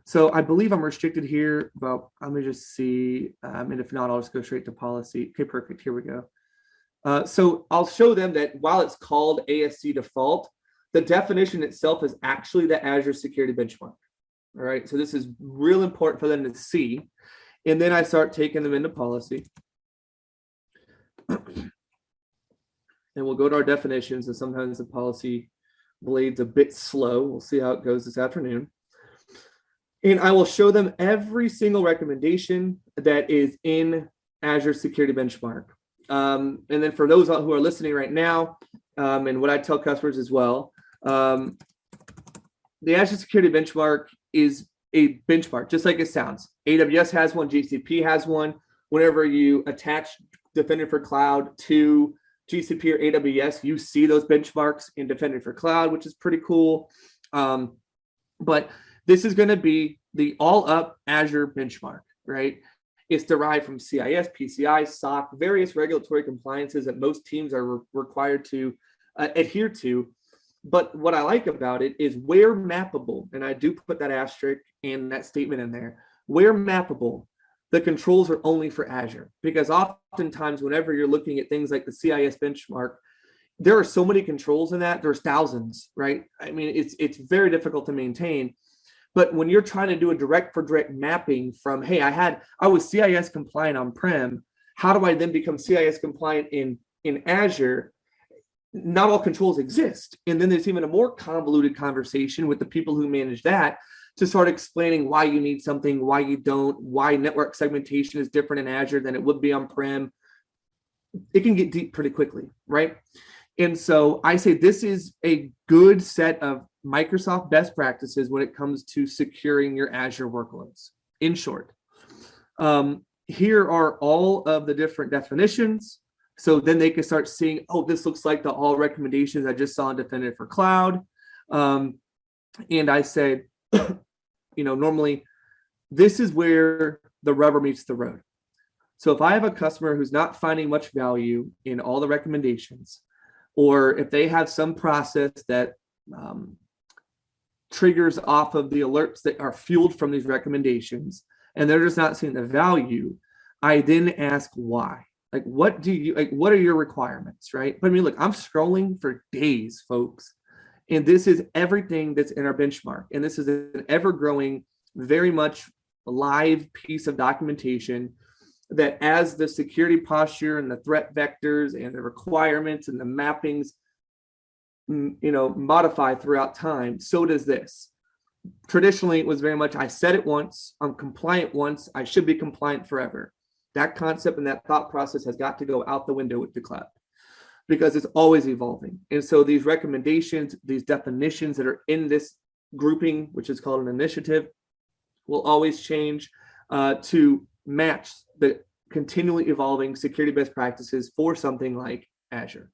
So I believe I'm restricted here, but let me just see. And if not, I'll just go straight to policy. Okay, perfect. Here we go. So I'll show them that while it's called ASC default, the definition itself is actually the Azure security benchmark. All right. So this is real important for them to see. And then I start taking them into policy. And we'll go to our definitions. And sometimes the policy blade's a bit slow. We'll see how it goes this afternoon. And I will show them every single recommendation that is in Azure Security Benchmark. And then for those who are listening right now, and what I tell customers as well, the Azure Security Benchmark is a benchmark, just like it sounds. AWS has one, GCP has one. Whenever you attach Defender for Cloud to GCP or AWS, you see those benchmarks in Defender for Cloud, which is pretty cool. But this is going to be the all-up Azure benchmark, right? It's derived from CIS, PCI, SOC, various regulatory compliances that most teams are required to adhere to. But what I like about it is where mappable, and I do put that asterisk and that statement in there, where mappable, the controls are only for Azure. Because oftentimes, whenever you're looking at things like the CIS benchmark, there are so many controls in that, there's thousands, right? I mean, it's very difficult to maintain. But when you're trying to do a direct for direct mapping from, hey, I was CIS compliant on-prem, how do I then become CIS compliant in Azure? Not all controls exist. And then there's even a more convoluted conversation with the people who manage that to start explaining why you need something, why you don't, why network segmentation is different in Azure than it would be on-prem. It can get deep pretty quickly, right? And so I say this is a good set of Microsoft best practices when it comes to securing your Azure workloads. In short, here are all of the different definitions. So then they can start seeing, oh, this looks like the all recommendations I just saw in Defender for Cloud. And I said, normally this is where the rubber meets the road. So if I have a customer who's not finding much value in all the recommendations, or if they have some process that triggers off of the alerts that are fueled from these recommendations, and they're just not seeing the value, I then ask why. Like, what are your requirements, right? But I mean, look, I'm scrolling for days, folks, and this is everything that's in our benchmark. And this is an ever-growing, very much live piece of documentation that as the security posture and the threat vectors and the requirements and the mappings, modify throughout time, so does this. Traditionally, it was very much, I said it once, I'm compliant once, I should be compliant forever. That concept and that thought process has got to go out the window with the cloud because it's always evolving. And so these recommendations, these definitions that are in this grouping, which is called an initiative, will always change to match the continually evolving security best practices for something like Azure.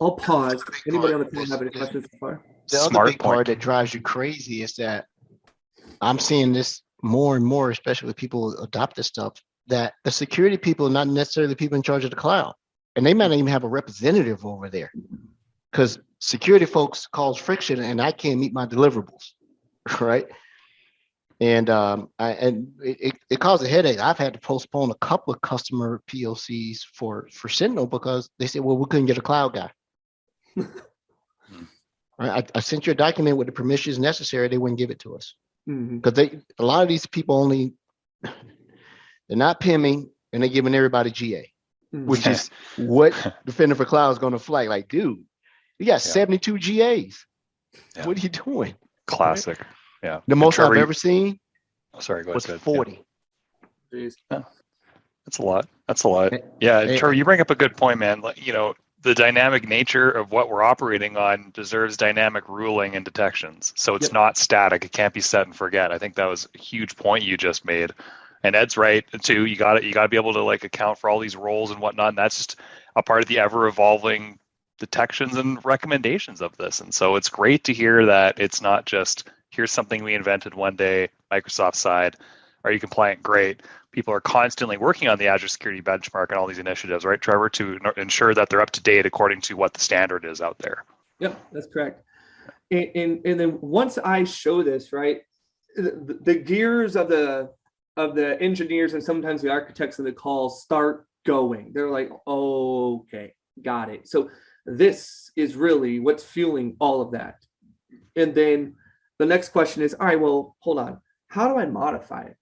I'll pause. Anybody on the panel have any questions so far? The other big part that drives you crazy is that I'm seeing this more and more, especially with people adopt this stuff, that the security people are not necessarily the people in charge of the cloud. And they might not even have a representative over there because security folks cause friction and I can't meet my deliverables, right? And it caused a headache. I've had to postpone a couple of customer POCs for Sentinel because they said, well, we couldn't get a cloud guy. I sent you a document with the permissions necessary. They wouldn't give it to us Mhm. because a lot of these people they're not PIMing and they're giving everybody GA, Mhm. which is what Defender for Cloud is going to flag. Like, dude, you got 72 GAs. Yeah. What are you doing? Classic. Yeah. The most I've ever seen sorry, go was ahead. 40. Jeez. Yeah. That's a lot. That's a lot. Yeah, Trevor, you bring up a good point, man. Like, the dynamic nature of what we're operating on deserves dynamic ruling and detections. So it's not static. It can't be set and forget. I think that was a huge point you just made. And Ed's right too. You got to be able to like account for all these roles and whatnot. And that's just a part of the ever evolving detections and recommendations of this. And so it's great to hear that it's not just here's something we invented one day, Microsoft side. Are you compliant? Great. People are constantly working on the Azure Security Benchmark and all these initiatives, right, Trevor, to ensure that they're up to date according to what the standard is out there. Yep, that's correct. And then once I show this, right, the gears of the engineers and sometimes the architects of the call start going. They're like, oh, okay, got it. So this is really what's fueling all of that. And then the next question is, all right, well, hold on. How do I modify it?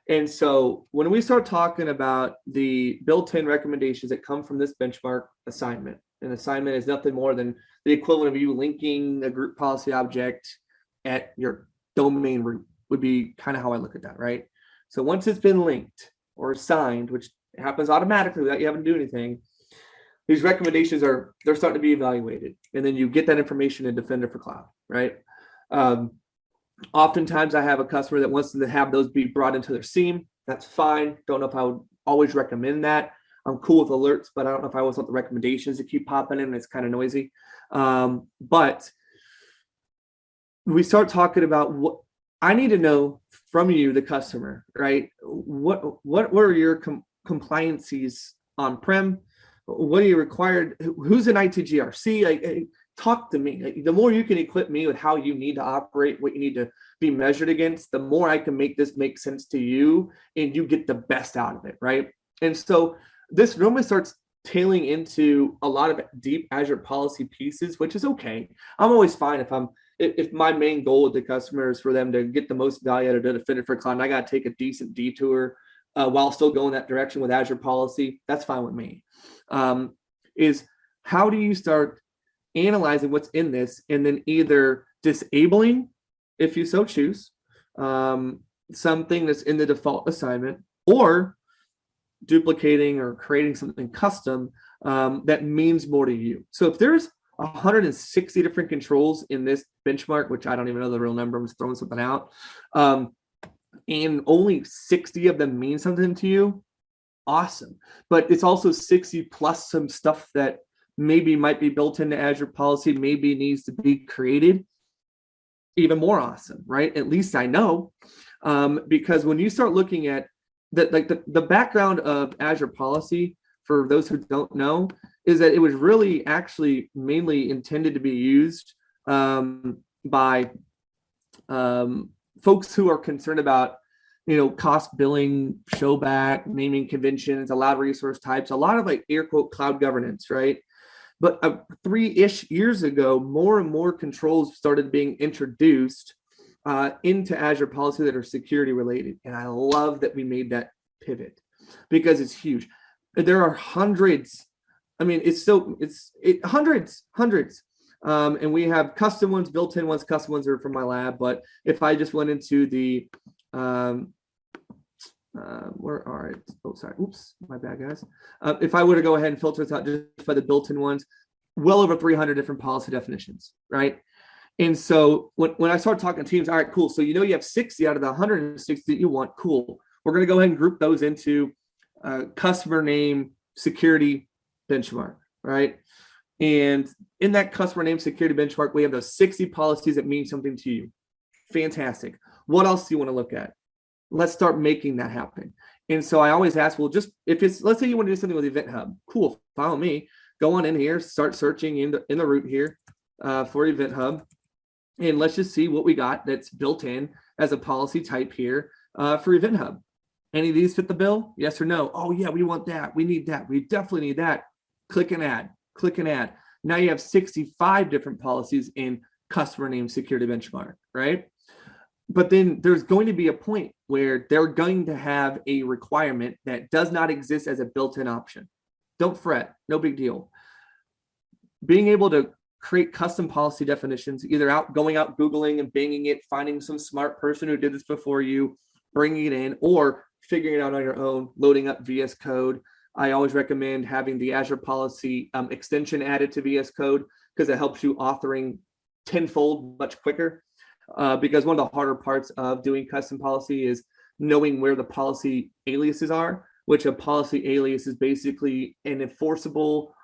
And so when we start talking about the built-in recommendations that come from this benchmark assignment, an assignment is nothing more than the equivalent of you linking a group policy object at your domain root would be kind of how I look at that, right? So once it's been linked or assigned, which happens automatically without you having to do anything, these recommendations they're starting to be evaluated. And then you get that information in Defender for Cloud, right? Oftentimes I have a customer that wants to have those be brought into their SIEM. That's fine. Don't know if I would always recommend that. I'm cool with alerts, but I don't know if I always want the recommendations to keep popping in. It's kind of noisy. But we start talking about what I need to know from you, the customer, right? What were your compliances on-prem? What are you required? Who's an ITGRC? Like, talk to me. Like, the more you can equip me with how you need to operate, what you need to be measured against, the more I can make this make sense to you and you get the best out of it, right? And so this normally starts tailing into a lot of deep Azure policy pieces, which is okay. I'm always fine if my main goal with the customer is for them to get the most value out of Defender for Cloud, and I got to take a decent detour while still going that direction with Azure policy, that's fine with me. Is how do you start analyzing what's in this and then either disabling, if you so choose, something that's in the default assignment, or duplicating or creating something custom that means more to you. So if there's 160 different controls in this benchmark, which I don't even know the real number, I'm just throwing something out, and only 60 of them mean something to you, awesome. But it's also 60 plus some stuff that maybe might be built into Azure policy, maybe needs to be created. Even more awesome, right? At least I know, because when you start looking at the background of Azure policy, for those who don't know, is that it was really actually mainly intended to be used by folks who are concerned about, cost billing, showback, naming conventions, allowed resource types, a lot of like air quote cloud governance, right? But 3-ish years ago, more and more controls started being introduced into Azure policy that are security related. And I love that we made that pivot because it's huge. There are hundreds. I mean, hundreds. And we have custom ones, built-in ones. Custom ones are from my lab. But if I just went into the where are it? Oh, sorry. Oops, my bad, guys. If I were to go ahead and filter this out just by the built-in ones, well over 300 different policy definitions, right? And so when I start talking to teams, all right, cool. So you have 60 out of the 160 that you want. Cool. We're going to go ahead and group those into customer name security benchmark, right? And in that customer name security benchmark, we have those 60 policies that mean something to you. Fantastic. What else do you want to look at? Let's start making that happen. And so I always ask, well, just if it's, let's say you want to do something with Event Hub, cool, follow me. Go on in here, start searching in the root here for Event Hub. And let's just see what we got that's built in as a policy type here for Event Hub. Any of these fit the bill? Yes or no? Oh yeah, we want that. We need that. We definitely need that. Click and add. Click and add. Now you have 65 different policies in customer name security benchmark, right? But then there's going to be a point where they're going to have a requirement that does not exist as a built-in option. Don't fret, no big deal. Being able to create custom policy definitions, either going out Googling and banging it, finding some smart person who did this before you, bringing it in, or figuring it out on your own, loading up VS Code. I always recommend having the Azure policy extension added to VS Code because it helps you authoring tenfold much quicker. Because one of the harder parts of doing custom policy is knowing where the policy aliases are, which a policy alias is basically an enforceable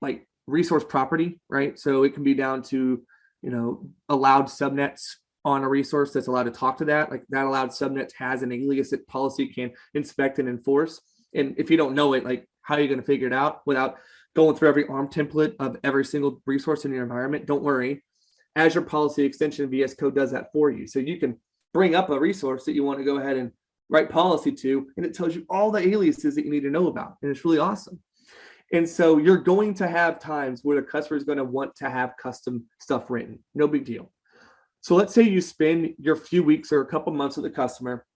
like resource property, right? So it can be down to, allowed subnets on a resource that's allowed to talk to that. Like that allowed subnet has an alias that policy can inspect and enforce. And if you don't know it, like how are you going to figure it out without going through every ARM template of every single resource in your environment? Don't worry. Azure Policy Extension VS Code does that for you. So you can bring up a resource that you want to go ahead and write policy to, and it tells you all the aliases that you need to know about. And it's really awesome. And so you're going to have times where the customer is going to want to have custom stuff written. No big deal. So let's say you spend your few weeks or a couple months with the customer,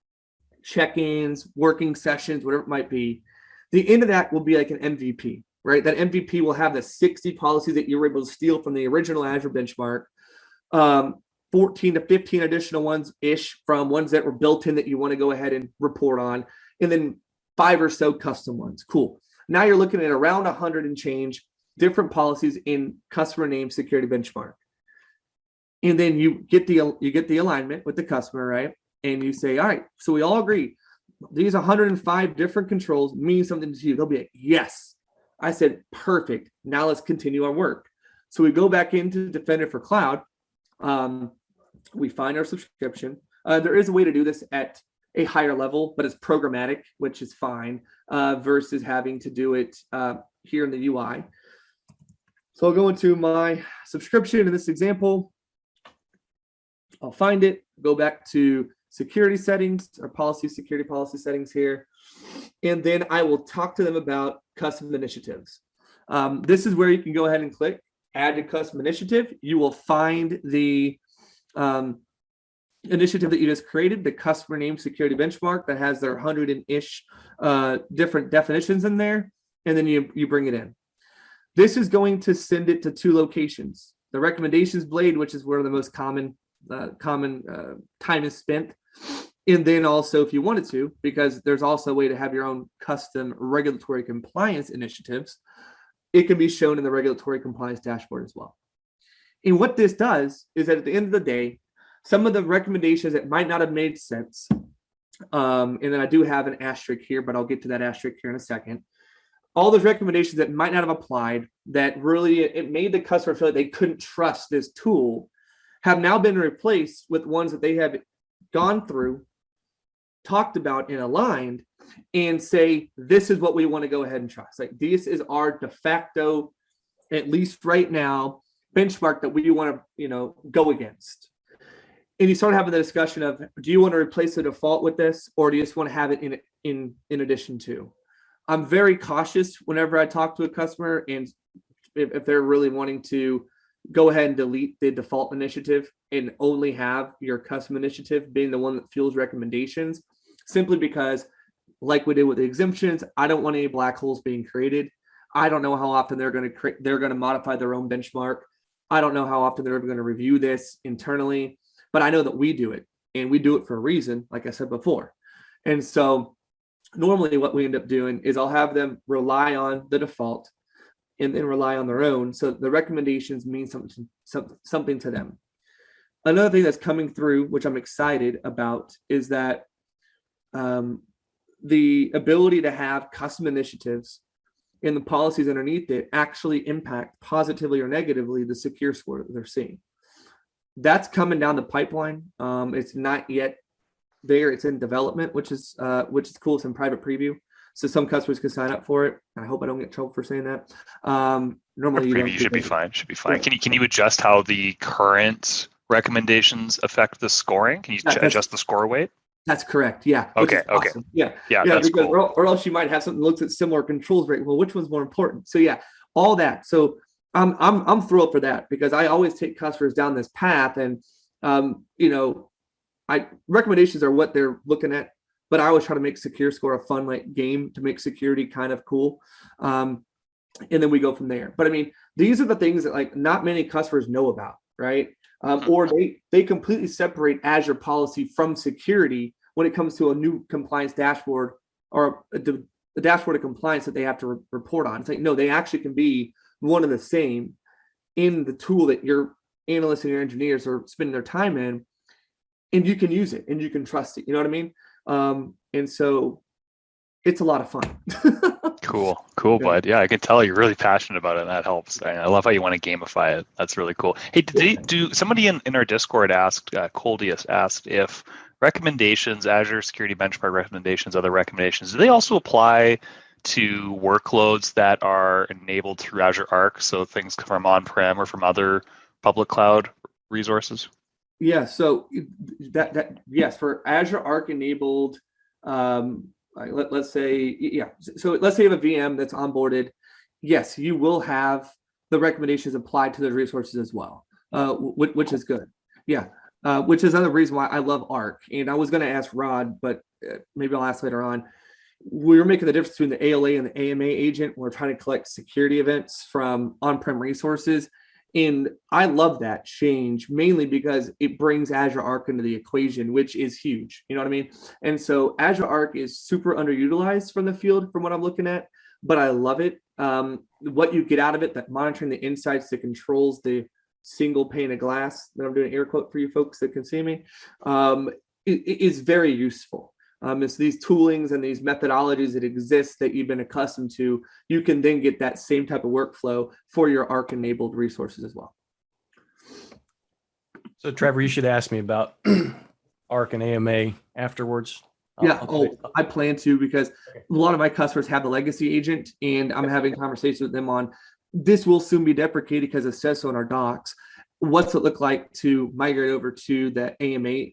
check-ins, working sessions, whatever it might be. The end of that will be like an MVP, right? That MVP will have the 60 policies that you were able to steal from the original Azure benchmark, 14 to 15 additional ones-ish from ones that were built in that you want to go ahead and report on, and then 5 or so custom ones. Cool. Now you're looking at around 100 and change different policies in customer name security benchmark. And then you get the alignment with the customer, right? And you say, all right, so we all agree these 105 different controls mean something to you. They'll be like, yes. I said, perfect. Now let's continue our work. So we go back into Defender for Cloud. We find our subscription. There is a way to do this at a higher level, but it's programmatic, which is fine, versus having to do it here in the UI. So I'll go into my subscription in this example. I'll find it, go back to security settings or security policy settings here. And then I will talk to them about custom initiatives. This is where you can go ahead and click add to custom initiative. You will find the initiative that you just created, the customer name security benchmark that has their 100-ish different definitions in there. And then you bring it in. This is going to send it to 2 locations. The recommendations blade, which is where the most common time is spent. And then also if you wanted to, because there's also a way to have your own custom regulatory compliance initiatives, it can be shown in the regulatory compliance dashboard as well. And what this does is that at the end of the day, some of the recommendations that might not have made sense, and then I do have an asterisk here, but I'll get to that asterisk here in a second. All those recommendations that might not have applied, that really it made the customer feel like they couldn't trust this tool, have now been replaced with ones that they have gone through, talked about, and aligned, and say, this is what we want to go ahead and trust. Like this is our de facto, at least right now, benchmark that we want to, go against. And you start having the discussion of, do you want to replace the default with this, or do you just want to have it in addition to? I'm very cautious whenever I talk to a customer, and if they're really wanting to go ahead and delete the default initiative and only have your custom initiative being the one that fuels recommendations, simply because, like we did with the exemptions, I don't want any black holes being created. I don't know how often they're going to modify their own benchmark. I don't know how often they're ever going to review this internally, but I know that we do it, and we do it for a reason, like I said before. And so normally what we end up doing is I'll have them rely on the default and then rely on their own. So the recommendations mean something to them. Another thing that's coming through, which I'm excited about, is that the ability to have custom initiatives and the policies underneath it actually impact positively or negatively the secure score that they're seeing. That's coming down the pipeline. It's not yet there. It's in development, which is cool. It's in private preview, so some customers can sign up for it. I hope I don't get in trouble for saying that. Normally, preview should be fine. Yeah. Can you adjust how the current recommendations affect the scoring? Can you adjust the score weight? That's correct. Yeah. Which Okay. is awesome. Yeah. Yeah. That's because cool. or else you might have something that looks at similar controls, right? Well, which one's more important? So yeah, all that. So I'm thrilled for that because I always take customers down this path, and I recommendations are what they're looking at, but I always try to make Secure Score a fun like game to make security kind of cool. And then we go from there. But I mean, these are the things that like not many customers know about, right? Or they completely separate Azure policy from security when it comes to a new compliance dashboard or the dashboard of compliance that they have to report on. It's like, no, they actually can be one and the same in the tool that your analysts and your engineers are spending their time in, and you can use it and you can trust it. You know what I mean? And so it's a lot of fun. Cool, Yeah. bud. Yeah, I can tell you're really passionate about it, and that helps. I love how you want to gamify it. That's really cool. Hey, do somebody in our Discord asked, Coldius asked if recommendations, Azure Security Benchmark recommendations, other recommendations, do they also apply to workloads that are enabled through Azure Arc? So things from on-prem or from other public cloud resources? Yeah, so that yes, for Azure Arc enabled, let's say, yeah. So let's say you have a VM that's onboarded. Yes, you will have the recommendations applied to those resources as well, which is good. Yeah, which is another reason why I love Arc. And I was going to ask Rod, but maybe I'll ask later on. We're making the difference between the ALA and the AMA agent. We're trying to collect security events from on-prem resources. And I love that change mainly because it brings Azure Arc into the equation, which is huge. You know what I mean? And so Azure Arc is super underutilized from the field from what I'm looking at, but I love it. What you get out of it, that monitoring the insights, the controls, the single pane of glass that I'm doing air quote for you folks that can see me, it is very useful. It's these toolings and these methodologies that exist that you've been accustomed to. You can then get that same type of workflow for your Arc-enabled resources as well. So, Trevor, you should ask me about Arc and AMA afterwards. I plan to because a lot of my customers have the legacy agent, and I'm having conversations with them on this will soon be deprecated because it says so in our docs. What's it look like to migrate over to the AMA?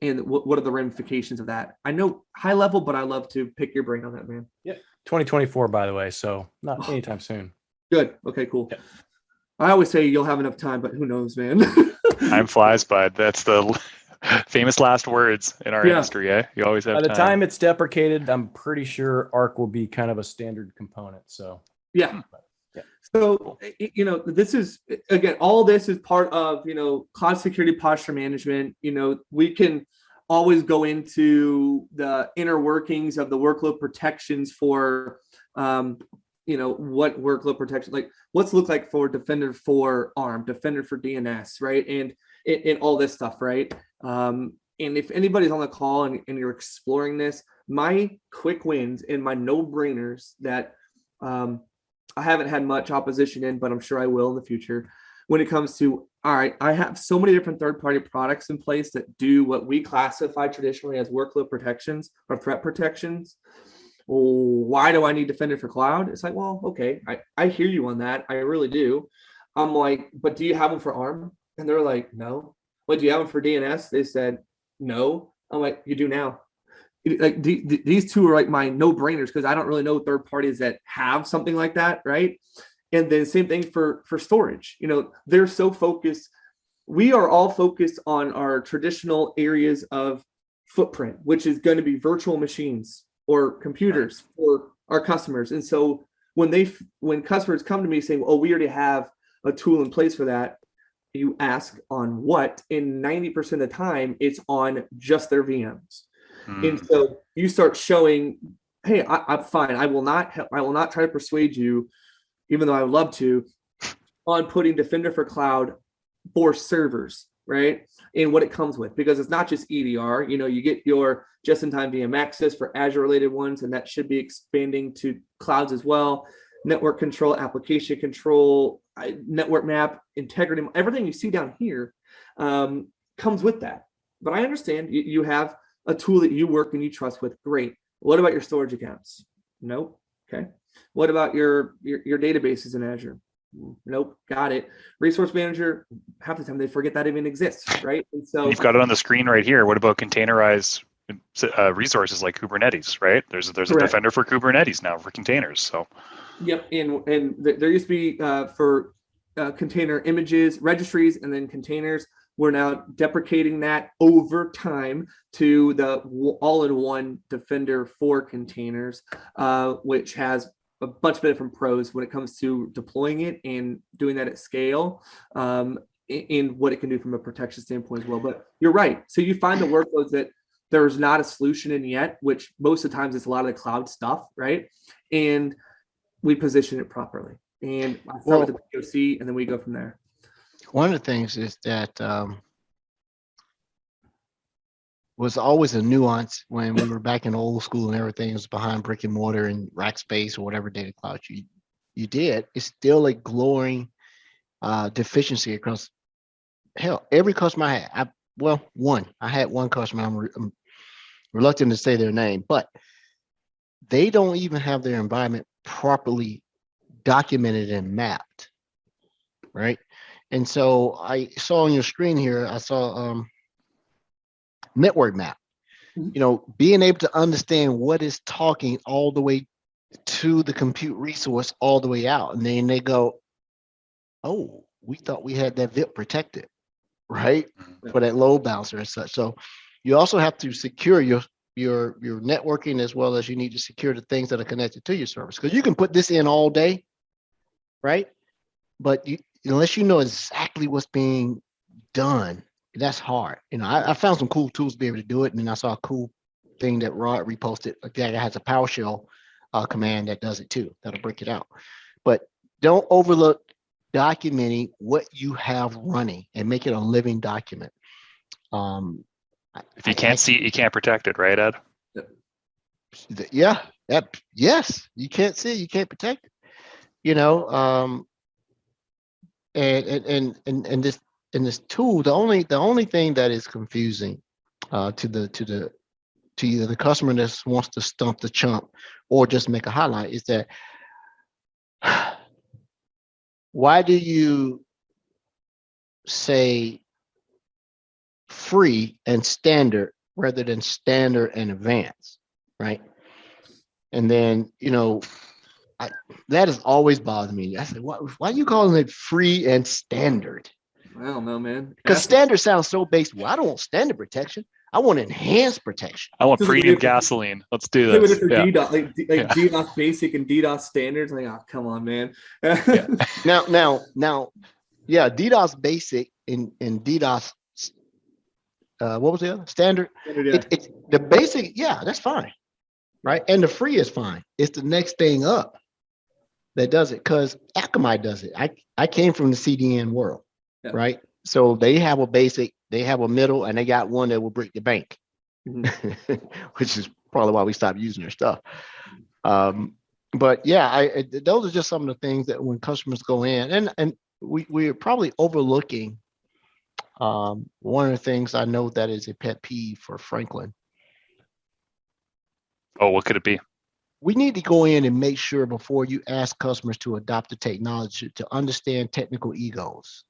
And what are the ramifications of that? I know high level, but I love to pick your brain on that, man. Yeah, 2024, by the way, so not anytime soon. Good. Okay, cool. Yeah. I always say you'll have enough time, but who knows, man? Time flies, bud. That's the famous last words in our industry. You always have time. By the time it's deprecated, I'm pretty sure Arc will be kind of a standard component. So yeah. So, this is, again, all this is part of, cloud security posture management. We can always go into the inner workings of the workload protections for, what workload protection, like what's look like for Defender for ARM, Defender for DNS, right? And all this stuff, right? And if anybody's on the call and you're exploring this, my quick wins and my no-brainers that, I haven't had much opposition in, but I'm sure I will in the future. When it comes to, all right, I have so many different third-party products in place that do what we classify traditionally as workload protections or threat protections. Why do I need Defender for Cloud? It's like, well, okay, I hear you on that. I really do. I'm like, but do you have them for ARM? And they're like, no. What, do you have them for DNS? They said, no. I'm like, you do now. Like these two are like my no-brainers because I don't really know third parties that have something like that, right? And then same thing for storage. They're so focused. We are all focused on our traditional areas of footprint, which is going to be virtual machines or computers for our customers. And so when customers come to me saying, "Oh, we already have a tool in place for that," you ask on what? And 90% of the time, it's on just their VMs. And so you start showing, hey, I'm fine. I will not try to persuade you, even though I would love to, on putting Defender for Cloud for servers, right? And what it comes with, because it's not just EDR. You get your just-in-time VM access for Azure-related ones, and that should be expanding to clouds as well. Network control, application control, network map, integrity, everything you see down here comes with that. But I understand you have a tool that you work and you trust with. Great. What about your storage accounts? Nope. Okay. What about your databases in Azure? Nope, got it. Resource manager, half the time they forget that even exists, right? And so you've got it on the screen right here. What about containerized resources like Kubernetes, right? There's a defender for Kubernetes now for containers. So, yep, and there used to be for container images, registries, and then containers. We're now deprecating that over time to the all-in-one defender for containers, which has a bunch of different pros when it comes to deploying it and doing that at scale, in what it can do from a protection standpoint as well. But you're right. So you find the workloads that there's not a solution in yet, which most of the times it's a lot of the cloud stuff, right? And we position it properly. And I start with the POC, and then we go from there. One of the things is that was always a nuance when we were back in old school and everything was behind brick and mortar and rack space or whatever data cloud you did. It's still a glaring deficiency across every customer I had. I had one customer. I'm reluctant to say their name, but they don't even have their environment properly documented and mapped, right? And so I saw on your screen here, I saw network map. Being able to understand what is talking all the way to the compute resource all the way out. And then they go, oh, we thought we had that VIP protected, right? For that load balancer and such. So you also have to secure your networking, as well as you need to secure the things that are connected to your service. Because you can put this in all day, right? But unless you know exactly what's being done, that's hard. I found some cool tools to be able to do it. And then I saw a cool thing that Rod reposted. Like that has a PowerShell command that does it too. That'll break it out. But don't overlook documenting what you have running and make it a living document. If you can't see it, you can't protect it, right, Ed? Yeah. Yes. You can't see it, you can't protect it. And this tool, the only thing that is confusing to either the customer that wants to stump the chump or just make a highlight is that why do you say free and standard rather than standard and advanced, right? And then that has always bothered me. I said, why are you calling it free and standard? I don't know, man. Because standard sounds so basic. Well, I don't want standard protection. I want enhanced protection. I want premium gasoline. Let's do this. DDoS, like DDoS basic and DDoS standards. Like, oh, come on, man. Now, yeah, DDoS basic and DDoS. What was the other standard? It's the basic. Yeah, that's fine, right? And the free is fine. It's the next thing up that does it, because Akamai does it. I came from the CDN world, right? So they have a basic, they have a middle, and they got one that will break the bank, which is probably why we stopped using their stuff. But yeah, those are just some of the things that when customers go in, and we are probably overlooking one of the things I know that is a pet peeve for Franklin. Oh, what could it be? We need to go in and make sure before you ask customers to adopt the technology to understand technical egos.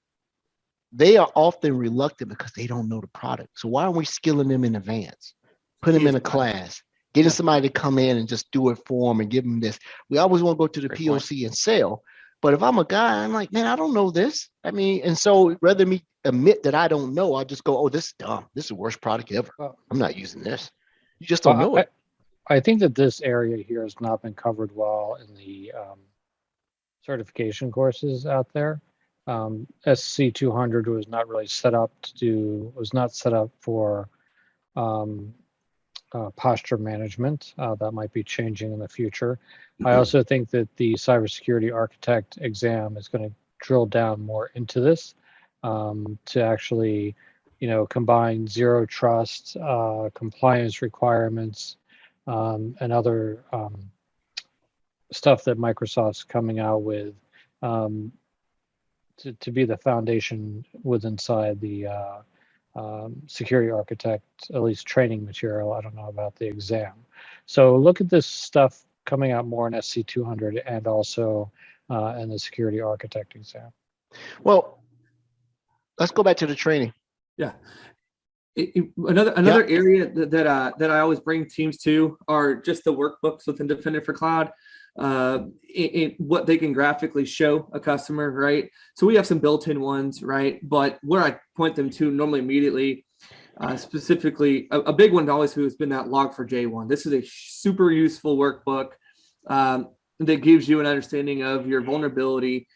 They are often reluctant because they don't know the product. So why aren't we skilling them in advance? Put them in a class, getting somebody to come in and just do it for them and give them this. We always want to go to the POC and sell. But if I'm a guy, I'm like, man, I don't know this. I mean, and so rather me admit that I don't know, I just go, oh, this is dumb. This is the worst product ever. I'm not using this. You just don't know it. I think that this area here has not been covered well in the certification courses out there. SC 200 was not really set up for posture management. That might be changing in the future. I also think that the cybersecurity architect exam is going to drill down more into this to actually, combine zero trust, compliance requirements, and other stuff that Microsoft's coming out with to be the foundation inside the security architect, at least training material. I don't know about the exam. So look at this stuff coming out more in SC 200 and also and the security architect exam. Well, let's go back to the training. Yeah. Another area that I always bring teams to are just the workbooks within Defender for Cloud, what they can graphically show a customer, right? So we have some built-in ones, right? But where I point them to normally immediately, specifically, a big one always who has been that Log4j one. This is a super useful workbook that gives you an understanding of your vulnerability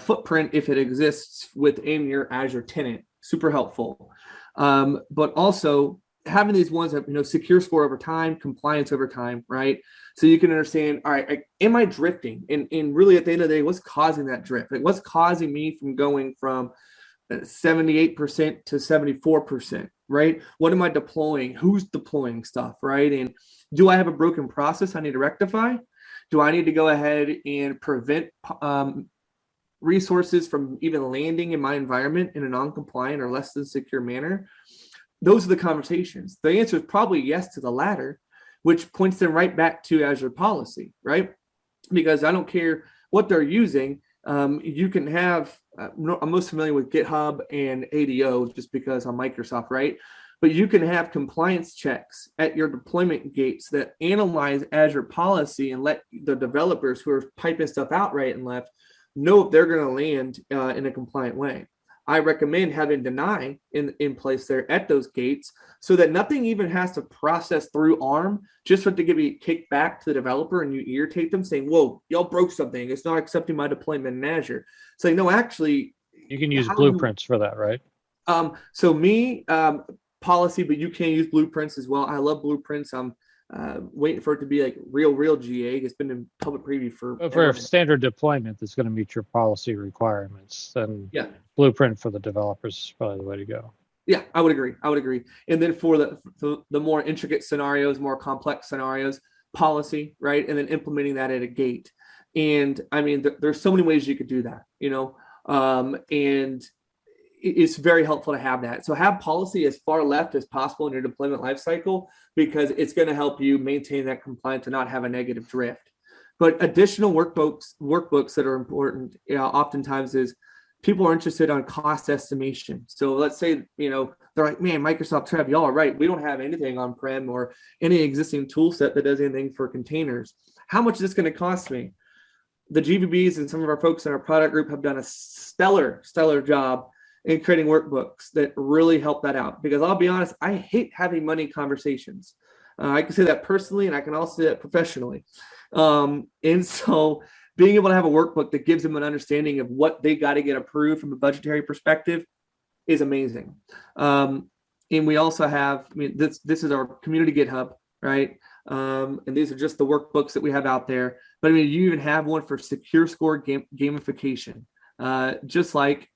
footprint if it exists within your Azure tenant. Super helpful. But also having these ones that, secure score over time, compliance over time, right? So you can understand, all right, am I drifting? And really at the end of the day, what's causing that drift? Like what's causing me from going from 78% to 74%, right? What am I deploying? Who's deploying stuff, right? And do I have a broken process I need to rectify? Do I need to go ahead and prevent resources from even landing in my environment in a non-compliant or less than secure manner? Those are the conversations. The answer is probably yes to the latter, which points them right back to Azure policy, right? Because I don't care what they're using. You can have, I'm most familiar with GitHub and ADO just because I'm Microsoft, right? But you can have compliance checks at your deployment gates that analyze Azure policy and let the developers who are piping stuff out right and left know if they're going to land in a compliant way. I recommend having deny in place there at those gates so that nothing even has to process through ARM just for it to give you kick back to the developer and you irritate them saying, whoa, y'all broke something. It's not accepting my deployment in Azure. It's like, no, actually. You can use blueprints for that, right? Policy, but you can use blueprints as well. I love blueprints. I'm waiting for it to be like real GA. It's been in public preview for a standard deployment that's going to meet your policy requirements. Then blueprint for the developers is probably the way to go. Yeah, I would agree. And then for the more intricate scenarios, more complex scenarios, policy, right? And then implementing that at a gate. And I mean, there's so many ways you could do that, and it's very helpful to have that. So have policy as far left as possible in your deployment lifecycle because it's going to help you maintain that compliance to not have a negative drift. But additional workbooks that are important, oftentimes is people are interested on cost estimation. So let's say, they're like, man, Microsoft Trev, y'all are right. We don't have anything on-prem or any existing tool set that does anything for containers. How much is this going to cost me? The GVBs and some of our folks in our product group have done a stellar job in creating workbooks that really help that out. Because I'll be honest, I hate having money conversations. I can say that personally, and I can also say that professionally. And so being able to have a workbook that gives them an understanding of what they got to get approved from a budgetary perspective is amazing. And we also have, this is our community GitHub, right? And these are just the workbooks that we have out there. But you even have one for secure score gamification, just like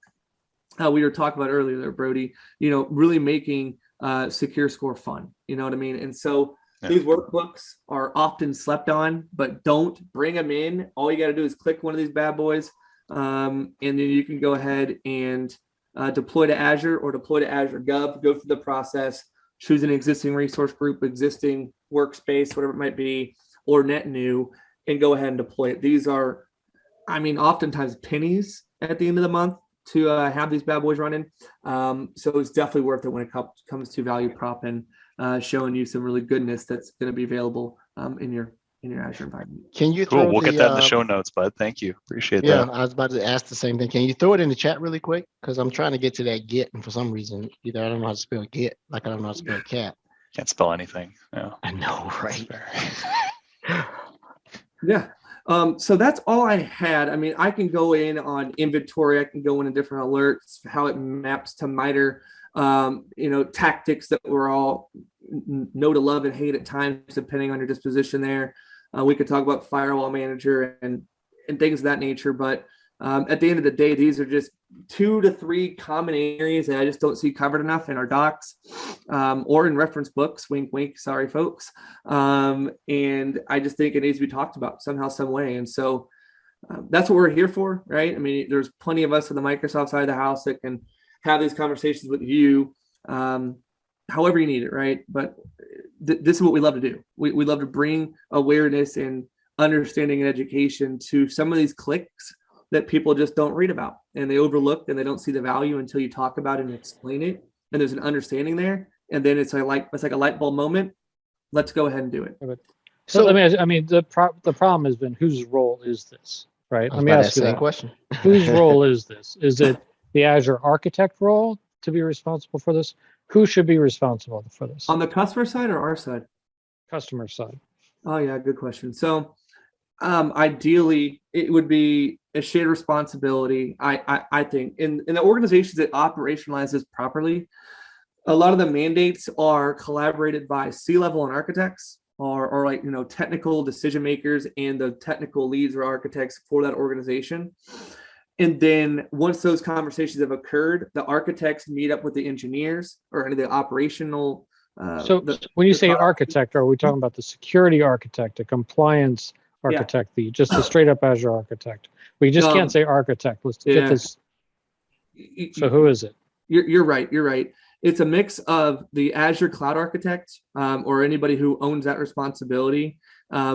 we were talking about earlier there, Brody, really making secure score fun, you know what I mean? And so these workbooks are often slept on, but don't bring them in. All you got to do is click one of these bad boys. And then you can go ahead and deploy to Azure or deploy to Azure Gov, go through the process, choose an existing resource group, existing workspace, whatever it might be, or net new, and go ahead and deploy it. These are, oftentimes pennies at the end of the month to have these bad boys running. So it's definitely worth it when it comes to value prop and showing you some really goodness that's going to be available in your Azure environment. Can you throw We'll get that in the show notes, bud. Thank you. Appreciate that. Yeah, I was about to ask the same thing. Can you throw it in the chat really quick? Because I'm trying to get to that Git, and for some reason, either I don't know how to spell Git, like I don't know how to spell cat. Can't spell anything. Yeah. I know, right? Yeah. So that's all I had. I can go in on inventory. I can go into different alerts, how it maps to MITRE, tactics that we're all know to love and hate at times, depending on your disposition there. We could talk about firewall manager and things of that nature. But at the end of the day, these are just 2 to 3 common areas that I just don't see covered enough in our docs or in reference books. Wink, wink. Sorry, folks. And I just think it needs to be talked about somehow, some way. And so that's what we're here for, right? There's plenty of us on the Microsoft side of the house that can have these conversations with you however you need it, right? But this is what we love to do. We love to bring awareness and understanding and education to some of these clicks that people just don't read about, and they overlook, and they don't see the value until you talk about it and explain it. And there's an understanding there. And then it's like a light bulb moment. Let's go ahead and do it. So let me ask, I mean, the problem has been, whose role is this, right? Let me ask you that question. Whose role is this? Is it the Azure architect role to be responsible for this? Who should be responsible for this? On the customer side or our side? Customer side. Oh yeah, good question. So ideally it would be a shared responsibility. I think in the organizations that operationalize this properly, a lot of the mandates are collaborated by C-level and architects, or like, technical decision makers and the technical leads or architects for that organization. And then once those conversations have occurred, the architects meet up with the engineers or any of the operational. When you say architect, are we talking about the security architect, a compliance architect, just the straight up Azure architect? We just can't say architect. Let's get this. So who is it? You're right. You're right. It's a mix of the Azure cloud architect, or anybody who owns that responsibility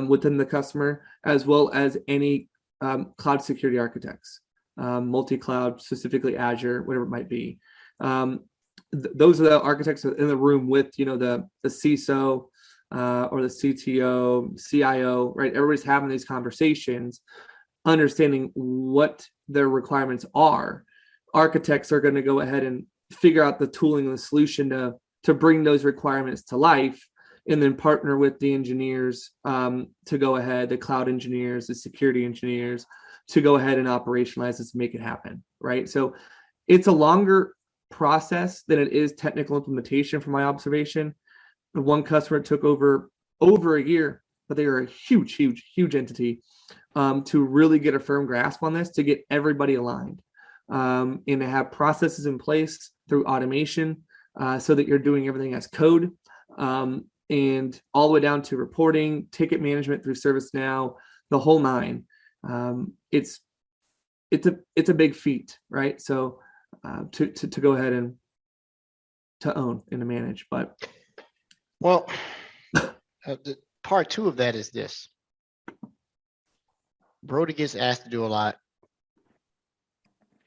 within the customer, as well as any cloud security architects, multi-cloud, specifically Azure, whatever it might be. Those are the architects in the room with, the CISO or the CTO, CIO, right? Everybody's having these conversations, understanding what their requirements are. Architects are going to go ahead and figure out the tooling and the solution to bring those requirements to life, and then partner with the engineers to go ahead, the cloud engineers, the security engineers, to go ahead and operationalize this and make it happen, right? So it's a longer process than it is technical implementation from my observation. One customer took over a year, but they are a huge entity to really get a firm grasp on this, to get everybody aligned, and to have processes in place through automation, so that you're doing everything as code, and all the way down to reporting, ticket management through ServiceNow, the whole nine. It's a big feat, right? So to go ahead and to own and to manage, but the part two of that is this. Brody gets asked to do a lot.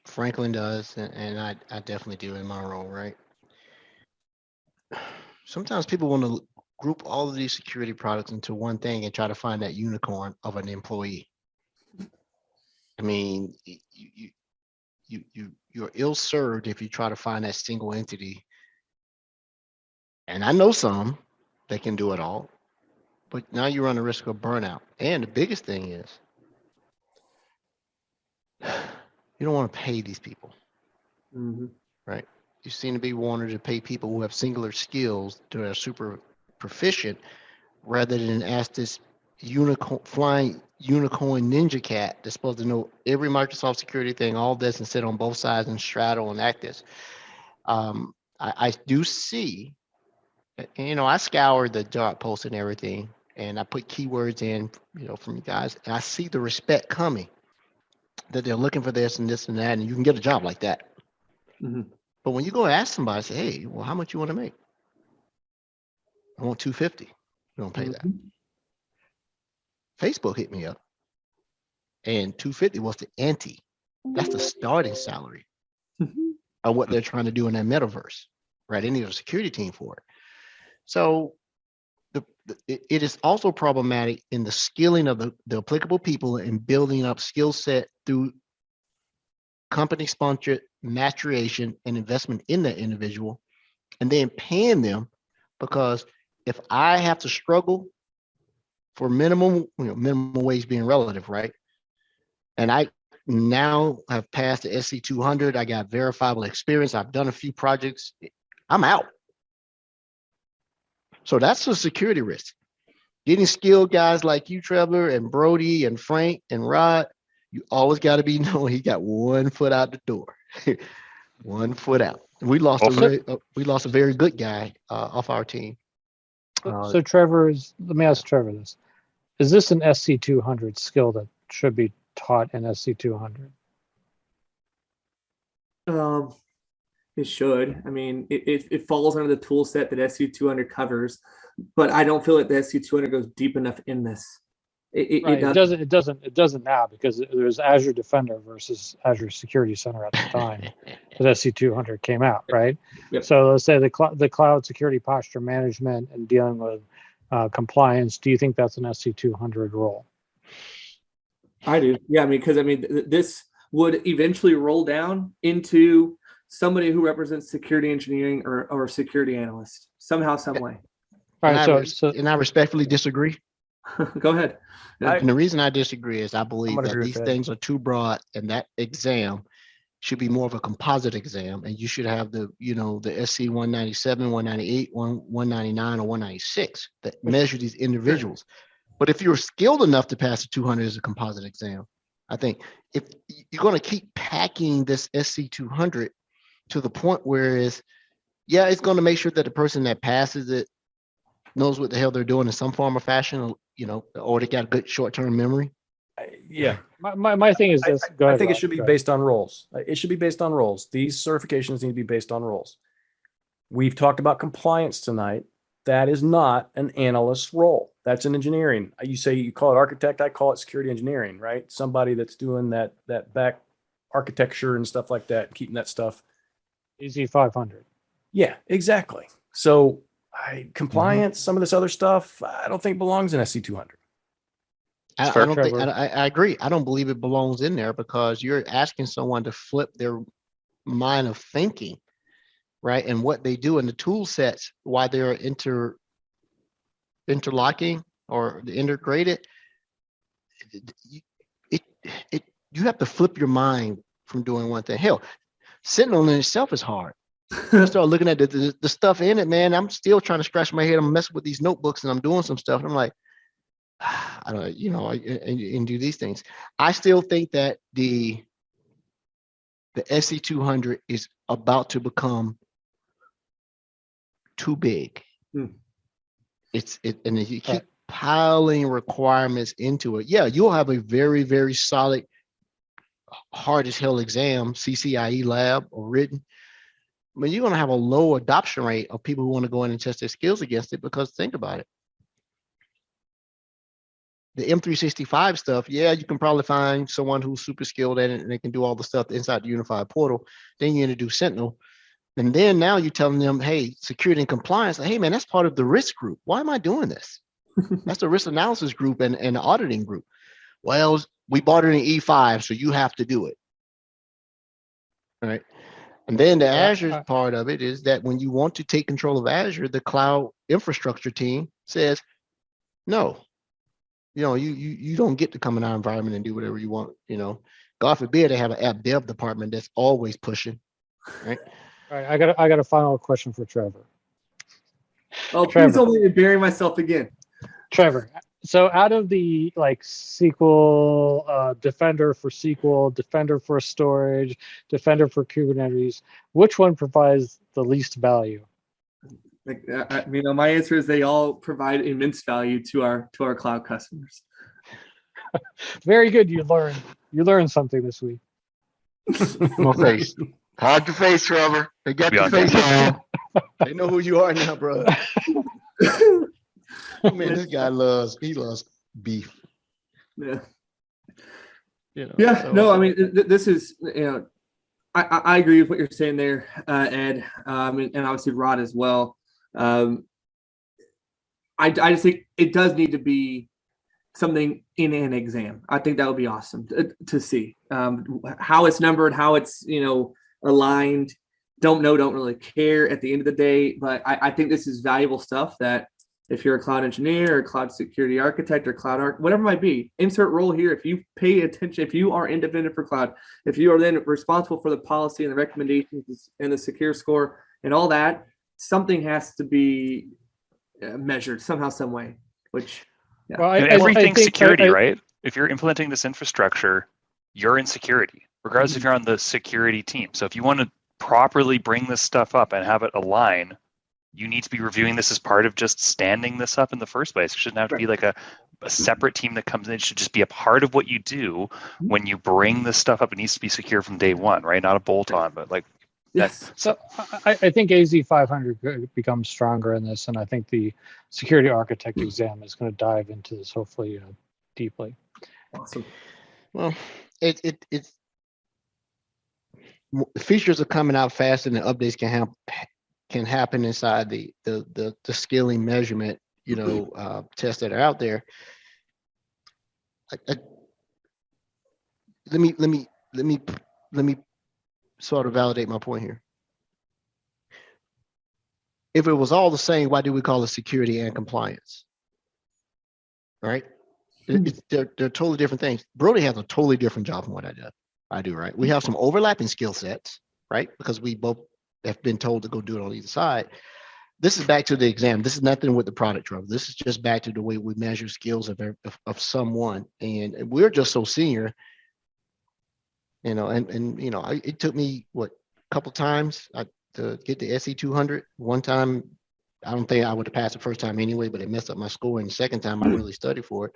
Franklin does, and I definitely do in my role, right? Sometimes people want to group all of these security products into one thing and try to find that unicorn of an employee. I mean, you're ill-served if you try to find that single entity. And I know some that can do it all, but now you run the risk of burnout. And the biggest thing is, you don't want to pay these people, right? You seem to be wanting to pay people who have singular skills that are super proficient, rather than ask this flying unicorn ninja cat that's supposed to know every Microsoft security thing, all this, and sit on both sides and straddle and act this. I do see, I scour the job posts and everything, and I put keywords in, from you guys, and I see the respect coming, that they're looking for this and this and that, and you can get a job like that. But when you go ask somebody, say, hey, well, how much you want to make? I want $250. You don't pay that. Facebook hit me up, and $250 was the ante. That's the starting salary of what they're trying to do in that metaverse, right? They need a security team for it. So it is also problematic in the skilling of the applicable people and building up skill set through company-sponsored maturation and investment in that individual, and then paying them, because if I have to struggle for minimum wage being relative, right? And I now have passed the SC 200. I got verifiable experience. I've done a few projects. I'm out. So that's a security risk. Getting skilled guys like you, Trevor, and Brody, and Frank, and Rod, you always got to be knowing he got 1 foot out the door. 1 foot out. We lost a very good guy off our team. So Trevor, let me ask Trevor this. Is this an SC200 skill that should be taught in SC200? It should. I mean, it falls under the tool set that SC200 covers, but I don't feel like the SC200 goes deep enough in this. Right. It doesn't now because there's Azure Defender versus Azure Security Center at the time that SC200 came out, right? Yep. So let's say the cloud security posture management and dealing with compliance. Do you think that's an SC200 role? I do. Yeah, because this would eventually roll down into somebody who represents security engineering or security analyst somehow, some way. All right. And I respectfully disagree. Go ahead. And the reason I disagree is I believe that these that. things are too broad, and that exam should be more of a composite exam, and you should have the SC 197, 198, 199, or 196 that measure these individuals. But if you're skilled enough to pass the 200 as a composite exam, I think if you're going to keep packing this SC 200 to the point where it's going to make sure that the person that passes it knows what the hell they're doing in some form or fashion, or they got good short-term memory. Yeah. My thing is this. I think it should be based on roles. It should be based on roles. These certifications need to be based on roles. We've talked about compliance tonight. That is not an analyst role. That's an engineering. You say you call it architect. I call it security engineering, right? Somebody that's doing that back architecture and stuff like that, keeping that stuff. EZ500. Yeah, exactly. So compliance, some of this other stuff, I don't think belongs in SC200. I agree. I don't believe it belongs in there because you're asking someone to flip their mind of thinking, right? And what they do in the tool sets, why they're interlocking or integrated. You have to flip your mind from doing one thing. Hell, Sentinel in itself is hard. I start looking at the stuff in it, man. I'm still trying to scratch my head. I'm messing with these notebooks and I'm doing some stuff. And I'm like, I don't, and do these things. I still think that the SC200 is about to become too big. And if you keep piling requirements into it, you'll have a very, very solid, hard as hell exam, CCIE lab or written. But you're going to have a low adoption rate of people who want to go in and test their skills against it because think about it. The M365 stuff, you can probably find someone who's super skilled at it and they can do all the stuff inside the unified portal. Then you introduce Sentinel. And then now you're telling them, hey, security and compliance, hey, man, that's part of the risk group. Why am I doing this? That's the risk analysis group and the auditing group. Well, we bought it in E5, so you have to do it. All right. And then the Azure part of it is that when you want to take control of Azure, the cloud infrastructure team says, no, you don't get to come in our environment and do whatever you want. God forbid they have an app dev department that's always pushing. Right. All right. I got a final question for Trevor. Oh, Trevor. Please don't let me bury myself again. Trevor. So out of the SQL, Defender for SQL, Defender for storage, Defender for Kubernetes, which one provides the least value? My answer is they all provide immense value to our cloud customers. Very good. You learned something this week. No face. Hard to face, Trevor. They got your face on. They know who you are now, bro. Man, this guy loves beef. Yeah. This is, I agree with what you're saying there, Ed, and obviously Rod as well. I just think it does need to be something in an exam. I think that would be awesome to see how it's numbered, how it's, aligned. Don't really care at the end of the day, but I think this is valuable stuff that if you're a cloud engineer or cloud security architect or whatever it might be, insert role here. If you pay attention, if you are independent for cloud, if you are then responsible for the policy and the recommendations and the secure score and all that, something has to be measured somehow, some way, which everything's security, right? If you're implementing this infrastructure, you're in security, regardless if you're on the security team. So if you want to properly bring this stuff up and have it align, you need to be reviewing this as part of just standing this up in the first place. It shouldn't have to be like a separate team that comes in. It should just be a part of what you do when you bring this stuff up. It needs to be secure from day one, right? Not a bolt-on, but like yes. So I think AZ500 could become stronger in this, and I think the security architect exam is going to dive into this hopefully deeply. Awesome. Well, it's features are coming out faster than updates can happen inside the scaling measurement, tests that are out there. Let me sort of validate my point here. If it was all the same, why do we call it security and compliance? Right? They're totally different things. Brody has a totally different job from what I do, right? We have some overlapping skill sets, right? Because we both have been told to go do it on either side. This is back to the exam. This is nothing with the product, Trevor. This is just back to the way we measure skills of someone. And we're just so senior, it took me, a couple times to get the SE 200. One time, I don't think I would have passed the first time anyway, but it messed up my score. And the second time, I really studied for it.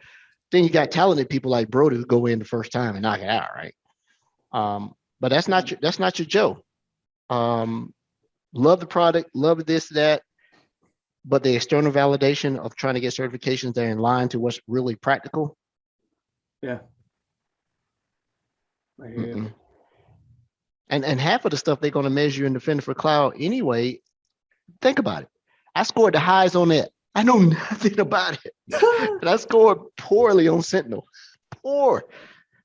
Then you got talented people like Brody who go in the first time and knock it out, right? But that's not your Joe. Love the product, love this, that, but the external validation of trying to get certifications that are in line to what's really practical. Yeah. I hear you. And half of the stuff they're going to measure in Defender for Cloud anyway. Think about it. I scored the highs on that. I know nothing about it. And I scored poorly on Sentinel. Poor.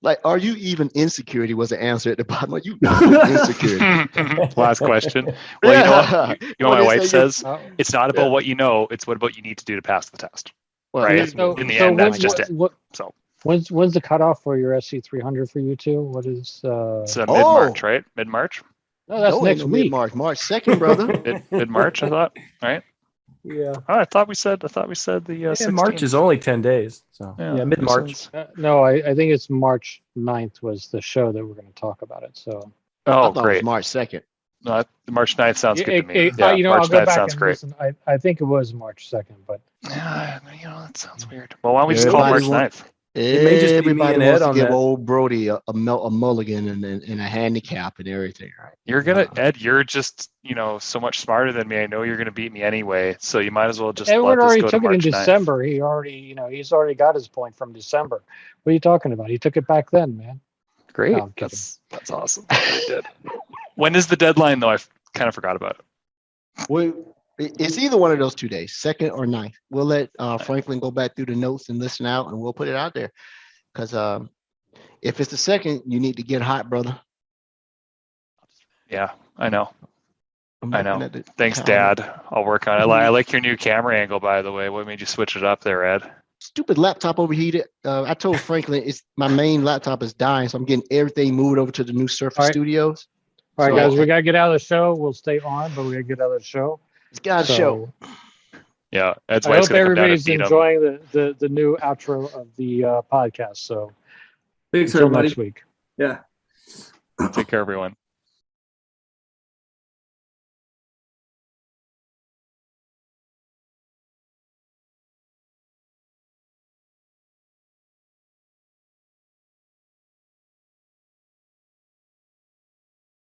Like, are you even in security was the answer at the bottom. Are you in security? Last question. Well, you know what my wife says? It's not about what you know. It's what about you need to do to pass the test. Well, right? So, in the end, that's just it. So when's the cutoff for your SC 300 for you two? What is? It's mid-March, right? Mid-March. No, that's next week. March 2nd, brother. Mid-March, I thought. Right. Yeah. Oh, I thought we said the 16th. March is only 10 days. So yeah, mid-March. No, I think it's March 9th was the show that we're going to talk about it. So. Oh, I thought great. It was March 2nd. No, March 9th sounds good to me. I'll March go 9th back sounds and great. listen. I think it was March 2nd, but. Yeah, that sounds weird. Well, why don't we just call it March 9th? It may just be Everybody me and wants Ed to on give that. old Brody a mulligan and a handicap and everything, right? Ed, you're just, so much smarter than me. I know you're gonna beat me anyway, so you might as well just Edward let this already go to took it in March 9th. December. He already, he's already got his point from December. What are you talking about? He took it back then, man. Great. No, that's awesome. He did. When is the deadline though? I kind of forgot about it. Well, it's either one of those 2 days, 2nd or 9th. We'll let Franklin go back through the notes and listen out, and we'll put it out there. Because if it's the 2nd, you need to get hot, brother. Yeah, I know. Thanks, calendar. Dad. I'll work on it. I like your new camera angle, by the way. What made you switch it up there, Ed? Stupid laptop overheated. I told Franklin my main laptop is dying, so I'm getting everything moved over to the new Surface Studios. All right, guys, we got to get out of the show. We'll stay on, but we got to get out of the show. It's got to show. Yeah, Ed's I wife's hope going to come down and everybody's beat him. enjoying the new outro of the podcast. So Thanks, until everybody. next week. Yeah. Take care, everyone.